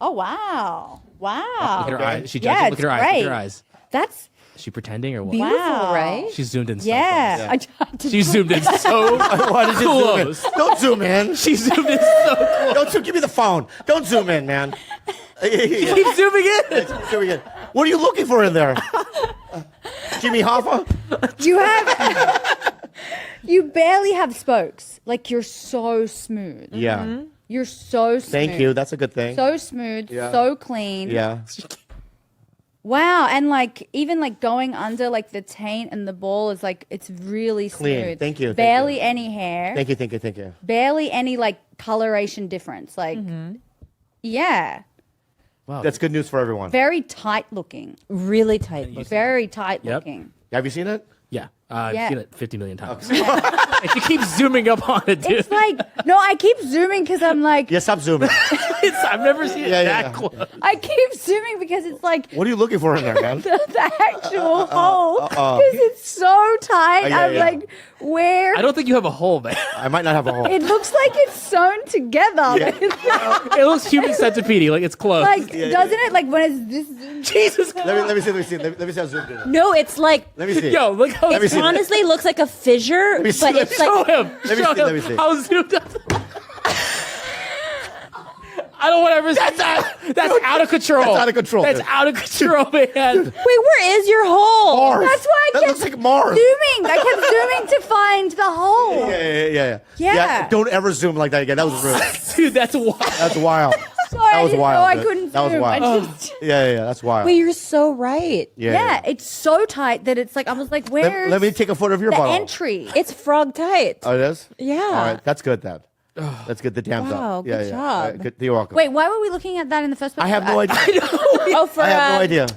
[SPEAKER 9] Oh wow! Wow.
[SPEAKER 2] Look at her eyes. She
[SPEAKER 9] Yeah,
[SPEAKER 2] judges. Look at her eyes.
[SPEAKER 9] it's
[SPEAKER 2] Look at
[SPEAKER 9] great.
[SPEAKER 2] her eyes.
[SPEAKER 9] That's
[SPEAKER 2] Is she pretending or what?
[SPEAKER 8] Beautiful,
[SPEAKER 9] wow.
[SPEAKER 8] right?
[SPEAKER 2] She's zoomed in so
[SPEAKER 9] yeah.
[SPEAKER 2] close. She zoomed in so
[SPEAKER 1] Why did you zoom in?
[SPEAKER 2] close.
[SPEAKER 1] Don't zoom in.
[SPEAKER 2] She zoomed in so close.
[SPEAKER 1] Don't zoom. Give me the phone. Don't zoom in, man.
[SPEAKER 2] Keep zooming in.
[SPEAKER 1] Zooming in. What are you looking for in there? Jimmy Hoffa?
[SPEAKER 9] You have. You barely have spokes. Like you're so smooth.
[SPEAKER 1] Yeah.
[SPEAKER 9] You're so smooth.
[SPEAKER 1] Thank you. That's a good thing.
[SPEAKER 9] So smooth,
[SPEAKER 1] Yeah.
[SPEAKER 9] so clean.
[SPEAKER 1] Yeah.
[SPEAKER 9] Wow, and like even like going under like the taint and the ball is like it's really
[SPEAKER 1] Clean.
[SPEAKER 9] smooth.
[SPEAKER 1] Thank you, thank
[SPEAKER 9] Barely
[SPEAKER 1] you.
[SPEAKER 9] any hair.
[SPEAKER 1] Thank you.
[SPEAKER 9] Barely any like coloration difference. Like, yeah,
[SPEAKER 2] Wow.
[SPEAKER 1] That's good news for everyone.
[SPEAKER 9] very tight looking.
[SPEAKER 4] Really tight.
[SPEAKER 9] Very tight
[SPEAKER 2] Yep.
[SPEAKER 9] looking.
[SPEAKER 1] Have you seen it?
[SPEAKER 2] Yeah. I've
[SPEAKER 9] Yeah.
[SPEAKER 2] seen it 50 million times. And she keeps zooming up on it, dude.
[SPEAKER 9] It's like no, I keep zooming because I'm like
[SPEAKER 1] Yeah, stop zooming.
[SPEAKER 2] I've never seen it that close.
[SPEAKER 9] I keep zooming because it's like
[SPEAKER 1] What are you looking for in there, man?
[SPEAKER 9] the actual hole because it's so tight.
[SPEAKER 1] Yeah,
[SPEAKER 9] I'm
[SPEAKER 1] yeah.
[SPEAKER 9] like, where?
[SPEAKER 2] I don't think you have a hole, man.
[SPEAKER 1] I might not have a hole.
[SPEAKER 9] It looks like it's sewn together.
[SPEAKER 1] Yeah.
[SPEAKER 9] Like, it's like,
[SPEAKER 2] It looks human centipede like it's close.
[SPEAKER 9] doesn't it? Like when it's this.
[SPEAKER 2] Jesus.
[SPEAKER 1] Let me see. Let me see how zoomed in.
[SPEAKER 4] No, it's like
[SPEAKER 1] Let me see.
[SPEAKER 2] Yo, look how
[SPEAKER 1] Let me
[SPEAKER 4] it
[SPEAKER 1] see.
[SPEAKER 4] honestly looks like a fissure,
[SPEAKER 1] me see,
[SPEAKER 4] but
[SPEAKER 1] let
[SPEAKER 4] it's
[SPEAKER 1] me
[SPEAKER 2] show
[SPEAKER 4] like
[SPEAKER 2] him.
[SPEAKER 1] Let me
[SPEAKER 2] Show
[SPEAKER 1] see,
[SPEAKER 2] him
[SPEAKER 1] let me see.
[SPEAKER 2] how zoomed up. I don't want to ever see that. That's out of control.
[SPEAKER 1] That's out of control,
[SPEAKER 2] That's
[SPEAKER 1] dude.
[SPEAKER 2] out of control, man.
[SPEAKER 4] wait, where is your hole?
[SPEAKER 1] Mars.
[SPEAKER 9] That's why I
[SPEAKER 1] That
[SPEAKER 9] kept
[SPEAKER 1] looks like Mars.
[SPEAKER 9] zooming. I kept zooming to find the hole.
[SPEAKER 1] Yeah. Don't ever zoom like that again. That was rude.
[SPEAKER 2] Dude, that's wild.
[SPEAKER 1] That's wild.
[SPEAKER 9] Sorry,
[SPEAKER 1] That
[SPEAKER 9] I
[SPEAKER 1] was
[SPEAKER 9] didn't
[SPEAKER 1] wild,
[SPEAKER 9] know I
[SPEAKER 1] dude.
[SPEAKER 9] couldn't
[SPEAKER 1] That was
[SPEAKER 9] zoom.
[SPEAKER 1] wild.
[SPEAKER 9] I just,
[SPEAKER 1] Yeah. That's wild.
[SPEAKER 4] Wait, you're so right.
[SPEAKER 9] yeah, it's so tight that it's like I was like, where's
[SPEAKER 1] Let me take a photo of your
[SPEAKER 9] the
[SPEAKER 1] bottle.
[SPEAKER 9] entry?
[SPEAKER 4] It's frog tight.
[SPEAKER 1] Oh, it is?
[SPEAKER 4] Yeah.
[SPEAKER 1] All right. That's good then. That's good. The dam's
[SPEAKER 4] Wow,
[SPEAKER 1] up.
[SPEAKER 4] good
[SPEAKER 1] All
[SPEAKER 4] job.
[SPEAKER 1] right, good. You're welcome.
[SPEAKER 9] Wait, why were we looking at that in the first place?
[SPEAKER 1] I have no idea.
[SPEAKER 4] Oh, for
[SPEAKER 1] I have no idea.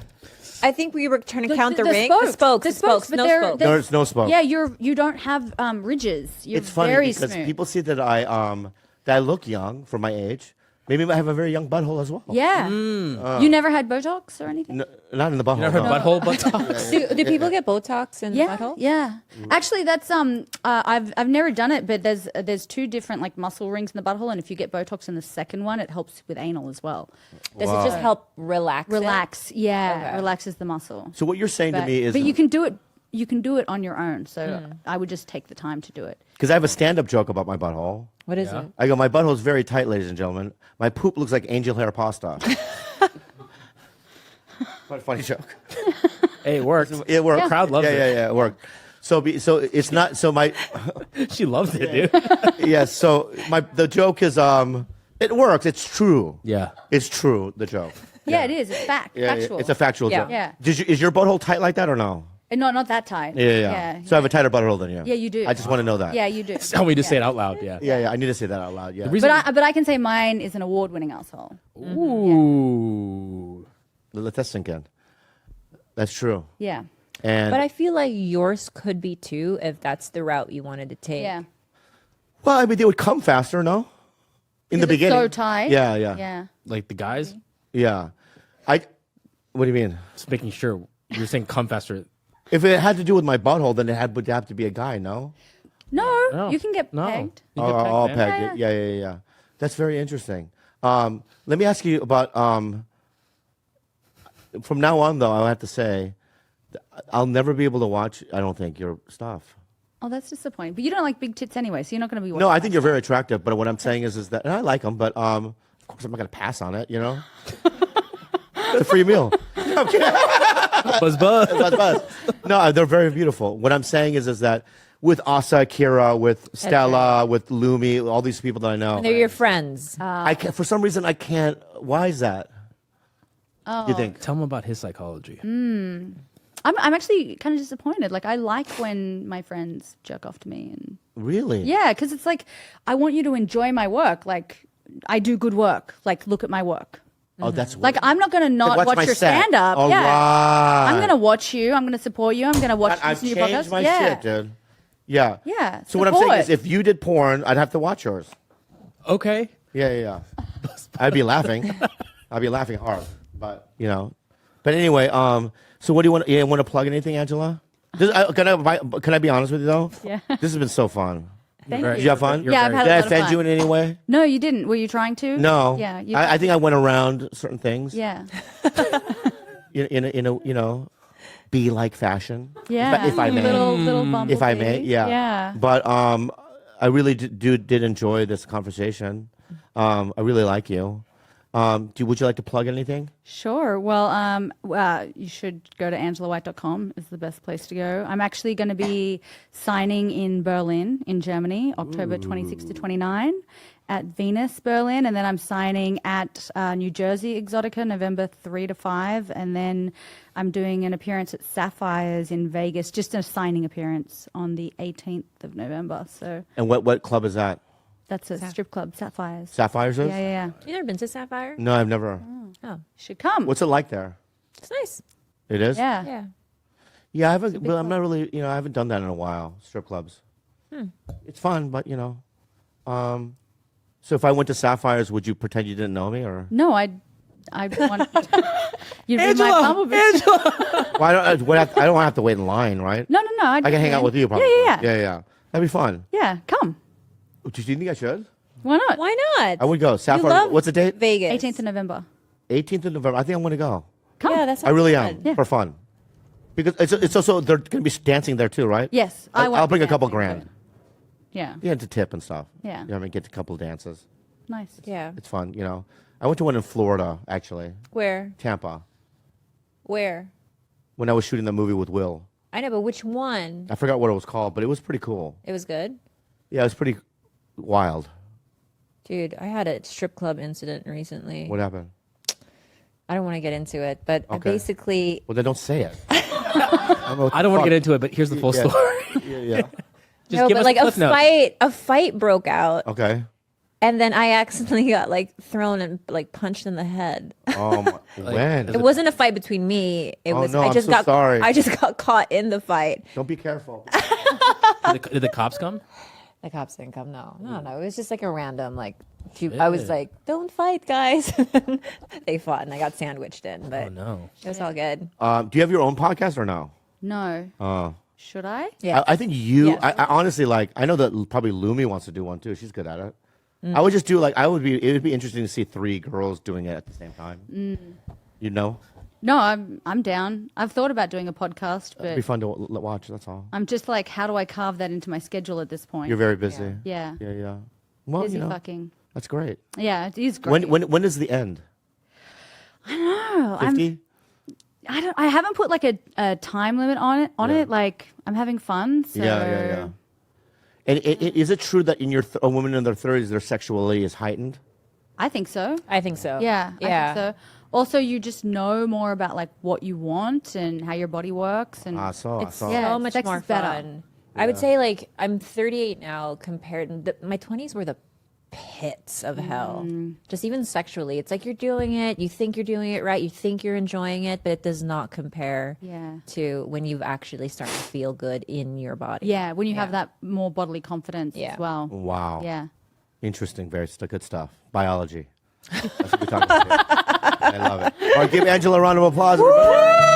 [SPEAKER 4] I think we were trying to count the,
[SPEAKER 9] the
[SPEAKER 4] ring.
[SPEAKER 9] spokes.
[SPEAKER 4] The spokes.
[SPEAKER 9] But
[SPEAKER 4] No
[SPEAKER 9] they're-
[SPEAKER 4] spokes.
[SPEAKER 9] they're-
[SPEAKER 1] There's no smoke.
[SPEAKER 9] Yeah, you don't have ridges. You're
[SPEAKER 1] It's funny
[SPEAKER 9] very
[SPEAKER 1] because
[SPEAKER 9] smooth.
[SPEAKER 1] people see that I look young for my age. Maybe I have a very young butthole as well.
[SPEAKER 9] Yeah. You never had Botox or anything?
[SPEAKER 1] Not in the butthole.
[SPEAKER 2] You never heard
[SPEAKER 1] no.
[SPEAKER 2] butthole Botox?
[SPEAKER 4] Do people get Botox in the
[SPEAKER 9] Yeah,
[SPEAKER 4] butthole?
[SPEAKER 9] yeah. Actually, that's I've never done it, but there's two different like muscle rings in the butthole, and if you get Botox in the second one, it helps with anal as well.
[SPEAKER 4] Does it just help relax?
[SPEAKER 9] Relax, yeah,
[SPEAKER 4] Okay.
[SPEAKER 9] relaxes the muscle.
[SPEAKER 1] So what you're saying to
[SPEAKER 9] But,
[SPEAKER 1] me is,
[SPEAKER 9] but you can do it. You can do it on your own. So I would just take the time to do it.
[SPEAKER 1] because I have a stand-up joke about my butthole.
[SPEAKER 4] What is it?
[SPEAKER 1] I go, my butthole is very tight, ladies and gentlemen. My poop looks like angel hair pasta. Quite a funny joke.
[SPEAKER 2] Hey, it worked.
[SPEAKER 1] It worked.
[SPEAKER 9] Yeah.
[SPEAKER 2] Crowd loves it.
[SPEAKER 1] Yeah, it worked. So it's not so my
[SPEAKER 2] She loves it, dude.
[SPEAKER 1] yes. So the joke is it works. It's true.
[SPEAKER 2] Yeah.
[SPEAKER 1] It's true. The joke.
[SPEAKER 9] Yeah, it is. It's factual.
[SPEAKER 1] It's a factual
[SPEAKER 4] Yeah.
[SPEAKER 1] joke.
[SPEAKER 9] Yeah.
[SPEAKER 1] Is your butthole tight like that or no?
[SPEAKER 9] Not that tight.
[SPEAKER 1] Yeah. So I have a tighter butthole than you.
[SPEAKER 9] Yeah, you do.
[SPEAKER 1] I just want to know that.
[SPEAKER 9] Yeah, you do.
[SPEAKER 2] Tell me to say it out loud, yeah.
[SPEAKER 1] Yeah. I need to say that out loud. Yeah.
[SPEAKER 2] reason-
[SPEAKER 9] But I can say mine is an award-winning asshole.
[SPEAKER 2] Ooh.
[SPEAKER 1] Let that sink in. That's true.
[SPEAKER 9] Yeah.
[SPEAKER 1] And
[SPEAKER 4] But I feel like yours could be too if that's the route you wanted to take.
[SPEAKER 9] Yeah.
[SPEAKER 1] well, I mean, they would come faster, no? In the
[SPEAKER 9] Because it's
[SPEAKER 1] beginning.
[SPEAKER 9] so tight.
[SPEAKER 1] Yeah.
[SPEAKER 9] Yeah.
[SPEAKER 2] Like the guys?
[SPEAKER 1] Yeah. What do you mean?
[SPEAKER 2] Just making sure. You're saying come faster.
[SPEAKER 1] If it had to do with my butthole, then it would have to be a guy, no?
[SPEAKER 9] No, you can get
[SPEAKER 2] No.
[SPEAKER 9] pegged.
[SPEAKER 2] You get pegged,
[SPEAKER 1] All
[SPEAKER 2] man.
[SPEAKER 1] pegged. Yeah. That's very interesting. Let me ask you about. From now on, though, I have to say, I'll never be able to watch. I don't think your stuff.
[SPEAKER 9] Oh, that's disappointing. But you don't like big tits anyway, so you're not going to be.
[SPEAKER 1] No,
[SPEAKER 9] watching
[SPEAKER 1] I think you're very attractive. But what I'm saying is that, and I like them, but of course I'm not going to pass on it. You know, it's a free meal.
[SPEAKER 2] Buzz.
[SPEAKER 1] Buzz. No, they're very beautiful. What I'm saying is that with Asa, Kira, with Stella, with Lumi, all these people that I know,
[SPEAKER 4] They're your friends.
[SPEAKER 1] I can't, for some reason I can't. Why is that? You think?
[SPEAKER 2] Tell him about his psychology.
[SPEAKER 9] I'm actually kind of disappointed. Like I like when my friends jerk off to me, and
[SPEAKER 1] Really?
[SPEAKER 9] yeah, because it's like I want you to enjoy my work. Like I do good work. Like look at my work.
[SPEAKER 1] Oh, that's
[SPEAKER 9] Like I'm not going to not
[SPEAKER 1] watch
[SPEAKER 9] watch
[SPEAKER 1] my
[SPEAKER 9] your
[SPEAKER 1] set.
[SPEAKER 9] stand up.
[SPEAKER 1] All
[SPEAKER 9] Yeah,
[SPEAKER 1] right.
[SPEAKER 9] I'm going to watch you. I'm going to support you. I'm going to watch
[SPEAKER 1] I've
[SPEAKER 9] listen to your
[SPEAKER 1] changed
[SPEAKER 9] podcast.
[SPEAKER 1] my
[SPEAKER 9] yeah.
[SPEAKER 1] shit, dude. Yeah.
[SPEAKER 9] Yeah,
[SPEAKER 1] So what I'm saying
[SPEAKER 9] support.
[SPEAKER 1] is, if you did porn, I'd have to watch yours.
[SPEAKER 2] Okay.
[SPEAKER 1] Yeah. I'd be laughing. I'd be laughing hard. But But anyway, so what do you want? You want to plug anything, Angela? Can I be honest with you though?
[SPEAKER 9] Yeah.
[SPEAKER 1] This has been so fun.
[SPEAKER 9] Thank
[SPEAKER 2] Very-
[SPEAKER 1] Did
[SPEAKER 9] you.
[SPEAKER 1] you have fun?
[SPEAKER 2] You're
[SPEAKER 9] Yeah, I've
[SPEAKER 2] very-
[SPEAKER 9] had
[SPEAKER 1] Did
[SPEAKER 9] a
[SPEAKER 1] I
[SPEAKER 9] lot of
[SPEAKER 1] offend
[SPEAKER 9] fun.
[SPEAKER 1] you in any way?
[SPEAKER 9] No, you didn't. Were you trying to?
[SPEAKER 1] No.
[SPEAKER 9] Yeah. You,
[SPEAKER 1] I think I went around certain things.
[SPEAKER 9] yeah.
[SPEAKER 1] In a be like fashion.
[SPEAKER 9] Yeah.
[SPEAKER 1] If I may.
[SPEAKER 9] Little bumblebee.
[SPEAKER 1] If I may, yeah.
[SPEAKER 9] Yeah.
[SPEAKER 1] But I really did enjoy this conversation. I really like you. Would you like to plug anything?
[SPEAKER 9] Sure. Well, you should go to angelawhite.com is the best place to go. I'm actually going to be signing in Berlin, in Germany, October 26 to 29. at Venus Berlin, and then I'm signing at New Jersey Exotica November 3 to 5, and then I'm doing an appearance at Sapphires in Vegas, just a signing appearance on the 18th of November. So.
[SPEAKER 1] And what club is that?
[SPEAKER 9] That's a strip club, Sapphires.
[SPEAKER 1] Sapphires is?
[SPEAKER 9] Yeah.
[SPEAKER 8] You never been to Sapphire?
[SPEAKER 1] No, I've never.
[SPEAKER 8] Oh,
[SPEAKER 9] Should come.
[SPEAKER 1] What's it like there?
[SPEAKER 8] it's nice.
[SPEAKER 1] It is?
[SPEAKER 9] Yeah.
[SPEAKER 8] Yeah.
[SPEAKER 1] Yeah, I haven't. Well, I'm not really. I haven't done that in a while. Strip clubs. It's fun, but So if I went to Sapphires, would you pretend you didn't know me, or?
[SPEAKER 9] No, I want. You'd be my bumblebee.
[SPEAKER 1] Well, I don't have to wait in line, right?
[SPEAKER 9] No.
[SPEAKER 1] I can hang out with you, probably.
[SPEAKER 9] Yeah.
[SPEAKER 1] That'd be fun.
[SPEAKER 9] Yeah, come.
[SPEAKER 1] Do you think I should?
[SPEAKER 9] Why not?
[SPEAKER 8] Why not?
[SPEAKER 1] I would go. Sapphire.
[SPEAKER 8] love
[SPEAKER 1] What's the date?
[SPEAKER 8] Vegas.
[SPEAKER 9] 18th of November.
[SPEAKER 1] 18th of November. I think I'm going to go.
[SPEAKER 9] Come.
[SPEAKER 8] Yeah, that's.
[SPEAKER 1] I really am for fun. Because it's also they're going to be dancing there too, right?
[SPEAKER 9] Yes, I won't
[SPEAKER 1] I'll bring
[SPEAKER 9] be
[SPEAKER 1] a couple
[SPEAKER 9] dancing,
[SPEAKER 1] grand.
[SPEAKER 9] but- Yeah.
[SPEAKER 1] Yeah, to tip and stuff.
[SPEAKER 9] Yeah.
[SPEAKER 1] You know what I mean? Get a couple dances.
[SPEAKER 9] Nice.
[SPEAKER 8] Yeah.
[SPEAKER 1] It's fun. I went to one in Florida actually,
[SPEAKER 8] Where?
[SPEAKER 1] Tampa,
[SPEAKER 8] Where?
[SPEAKER 1] when I was shooting the movie with Will.
[SPEAKER 8] I know, but which one?
[SPEAKER 1] I forgot what it was called, but it was pretty cool.
[SPEAKER 8] It was good.
[SPEAKER 1] Yeah, it was pretty wild.
[SPEAKER 8] Dude, I had a strip club incident recently.
[SPEAKER 1] What happened?
[SPEAKER 8] I don't want to get into it, but I
[SPEAKER 1] Okay.
[SPEAKER 8] basically.
[SPEAKER 1] Well, then don't say it.
[SPEAKER 2] I don't want to get into it, but here's the full
[SPEAKER 1] Yeah.
[SPEAKER 2] story.
[SPEAKER 1] Yeah.
[SPEAKER 2] Just
[SPEAKER 8] No,
[SPEAKER 2] give
[SPEAKER 8] but
[SPEAKER 2] us
[SPEAKER 8] like
[SPEAKER 2] the
[SPEAKER 8] a
[SPEAKER 2] cliff notes.
[SPEAKER 8] fight broke out,
[SPEAKER 1] Okay.
[SPEAKER 8] and then I accidentally got like thrown and like punched in the head.
[SPEAKER 1] When?
[SPEAKER 8] It wasn't a fight between me. It
[SPEAKER 1] Oh,
[SPEAKER 8] was.
[SPEAKER 1] no,
[SPEAKER 8] I
[SPEAKER 1] I'm
[SPEAKER 8] just
[SPEAKER 1] so
[SPEAKER 8] got.
[SPEAKER 1] sorry.
[SPEAKER 8] I just got caught in the fight.
[SPEAKER 1] Don't be careful.
[SPEAKER 2] Did the cops come?
[SPEAKER 8] The cops didn't come. No. It was just like a random like. I was like, "Don't fight, guys." They fought, and I got sandwiched in. But
[SPEAKER 2] Oh no.
[SPEAKER 8] it was all good.
[SPEAKER 1] Do you have your own podcast or no?
[SPEAKER 9] No. Should I?
[SPEAKER 8] Yeah.
[SPEAKER 1] I think you.
[SPEAKER 8] Yeah.
[SPEAKER 1] I honestly like. I know that probably Lumi wants to do one too. She's good at it. I would just do like. It would be interesting to see 3 girls doing it at the same time. You know,
[SPEAKER 9] No, I'm down. I've thought about doing a podcast,
[SPEAKER 1] it'd be
[SPEAKER 9] but
[SPEAKER 1] fun to watch. That's all.
[SPEAKER 9] I'm just like, how do I carve that into my schedule at this point?
[SPEAKER 1] You're very busy.
[SPEAKER 9] Yeah.
[SPEAKER 1] Yeah. Well,
[SPEAKER 9] Busy fucking.
[SPEAKER 1] that's great.
[SPEAKER 9] Yeah, it is great.
[SPEAKER 1] When is the end?
[SPEAKER 9] No,
[SPEAKER 1] 50?
[SPEAKER 9] I haven't put like a time limit on it.
[SPEAKER 1] Yeah.
[SPEAKER 9] Like I'm having fun. So
[SPEAKER 1] Yeah. And is it true that in a woman in their 30s, their sexuality is heightened?
[SPEAKER 9] I think so.
[SPEAKER 8] I think so.
[SPEAKER 9] Yeah. I
[SPEAKER 8] Yeah.
[SPEAKER 9] think so. Also, you just know more about like what you want and how your body works, and
[SPEAKER 1] I saw.
[SPEAKER 9] yeah,
[SPEAKER 8] So much
[SPEAKER 9] sex
[SPEAKER 8] more
[SPEAKER 9] is better.
[SPEAKER 8] fun. I would say like I'm 38 now compared. My 20s were the pits of hell. Just even sexually, it's like you're doing it. You think you're doing it right. You think you're enjoying it, but it does not compare
[SPEAKER 9] Yeah.
[SPEAKER 8] to when you've actually started to feel good in your body.
[SPEAKER 9] Yeah, when you have that more bodily confidence
[SPEAKER 8] Yeah.
[SPEAKER 9] as well.
[SPEAKER 1] Wow.
[SPEAKER 9] Yeah.
[SPEAKER 1] Interesting. Very good stuff. Biology. That's what we're talking about. I love it. All right, give Angela a round of applause. everybody.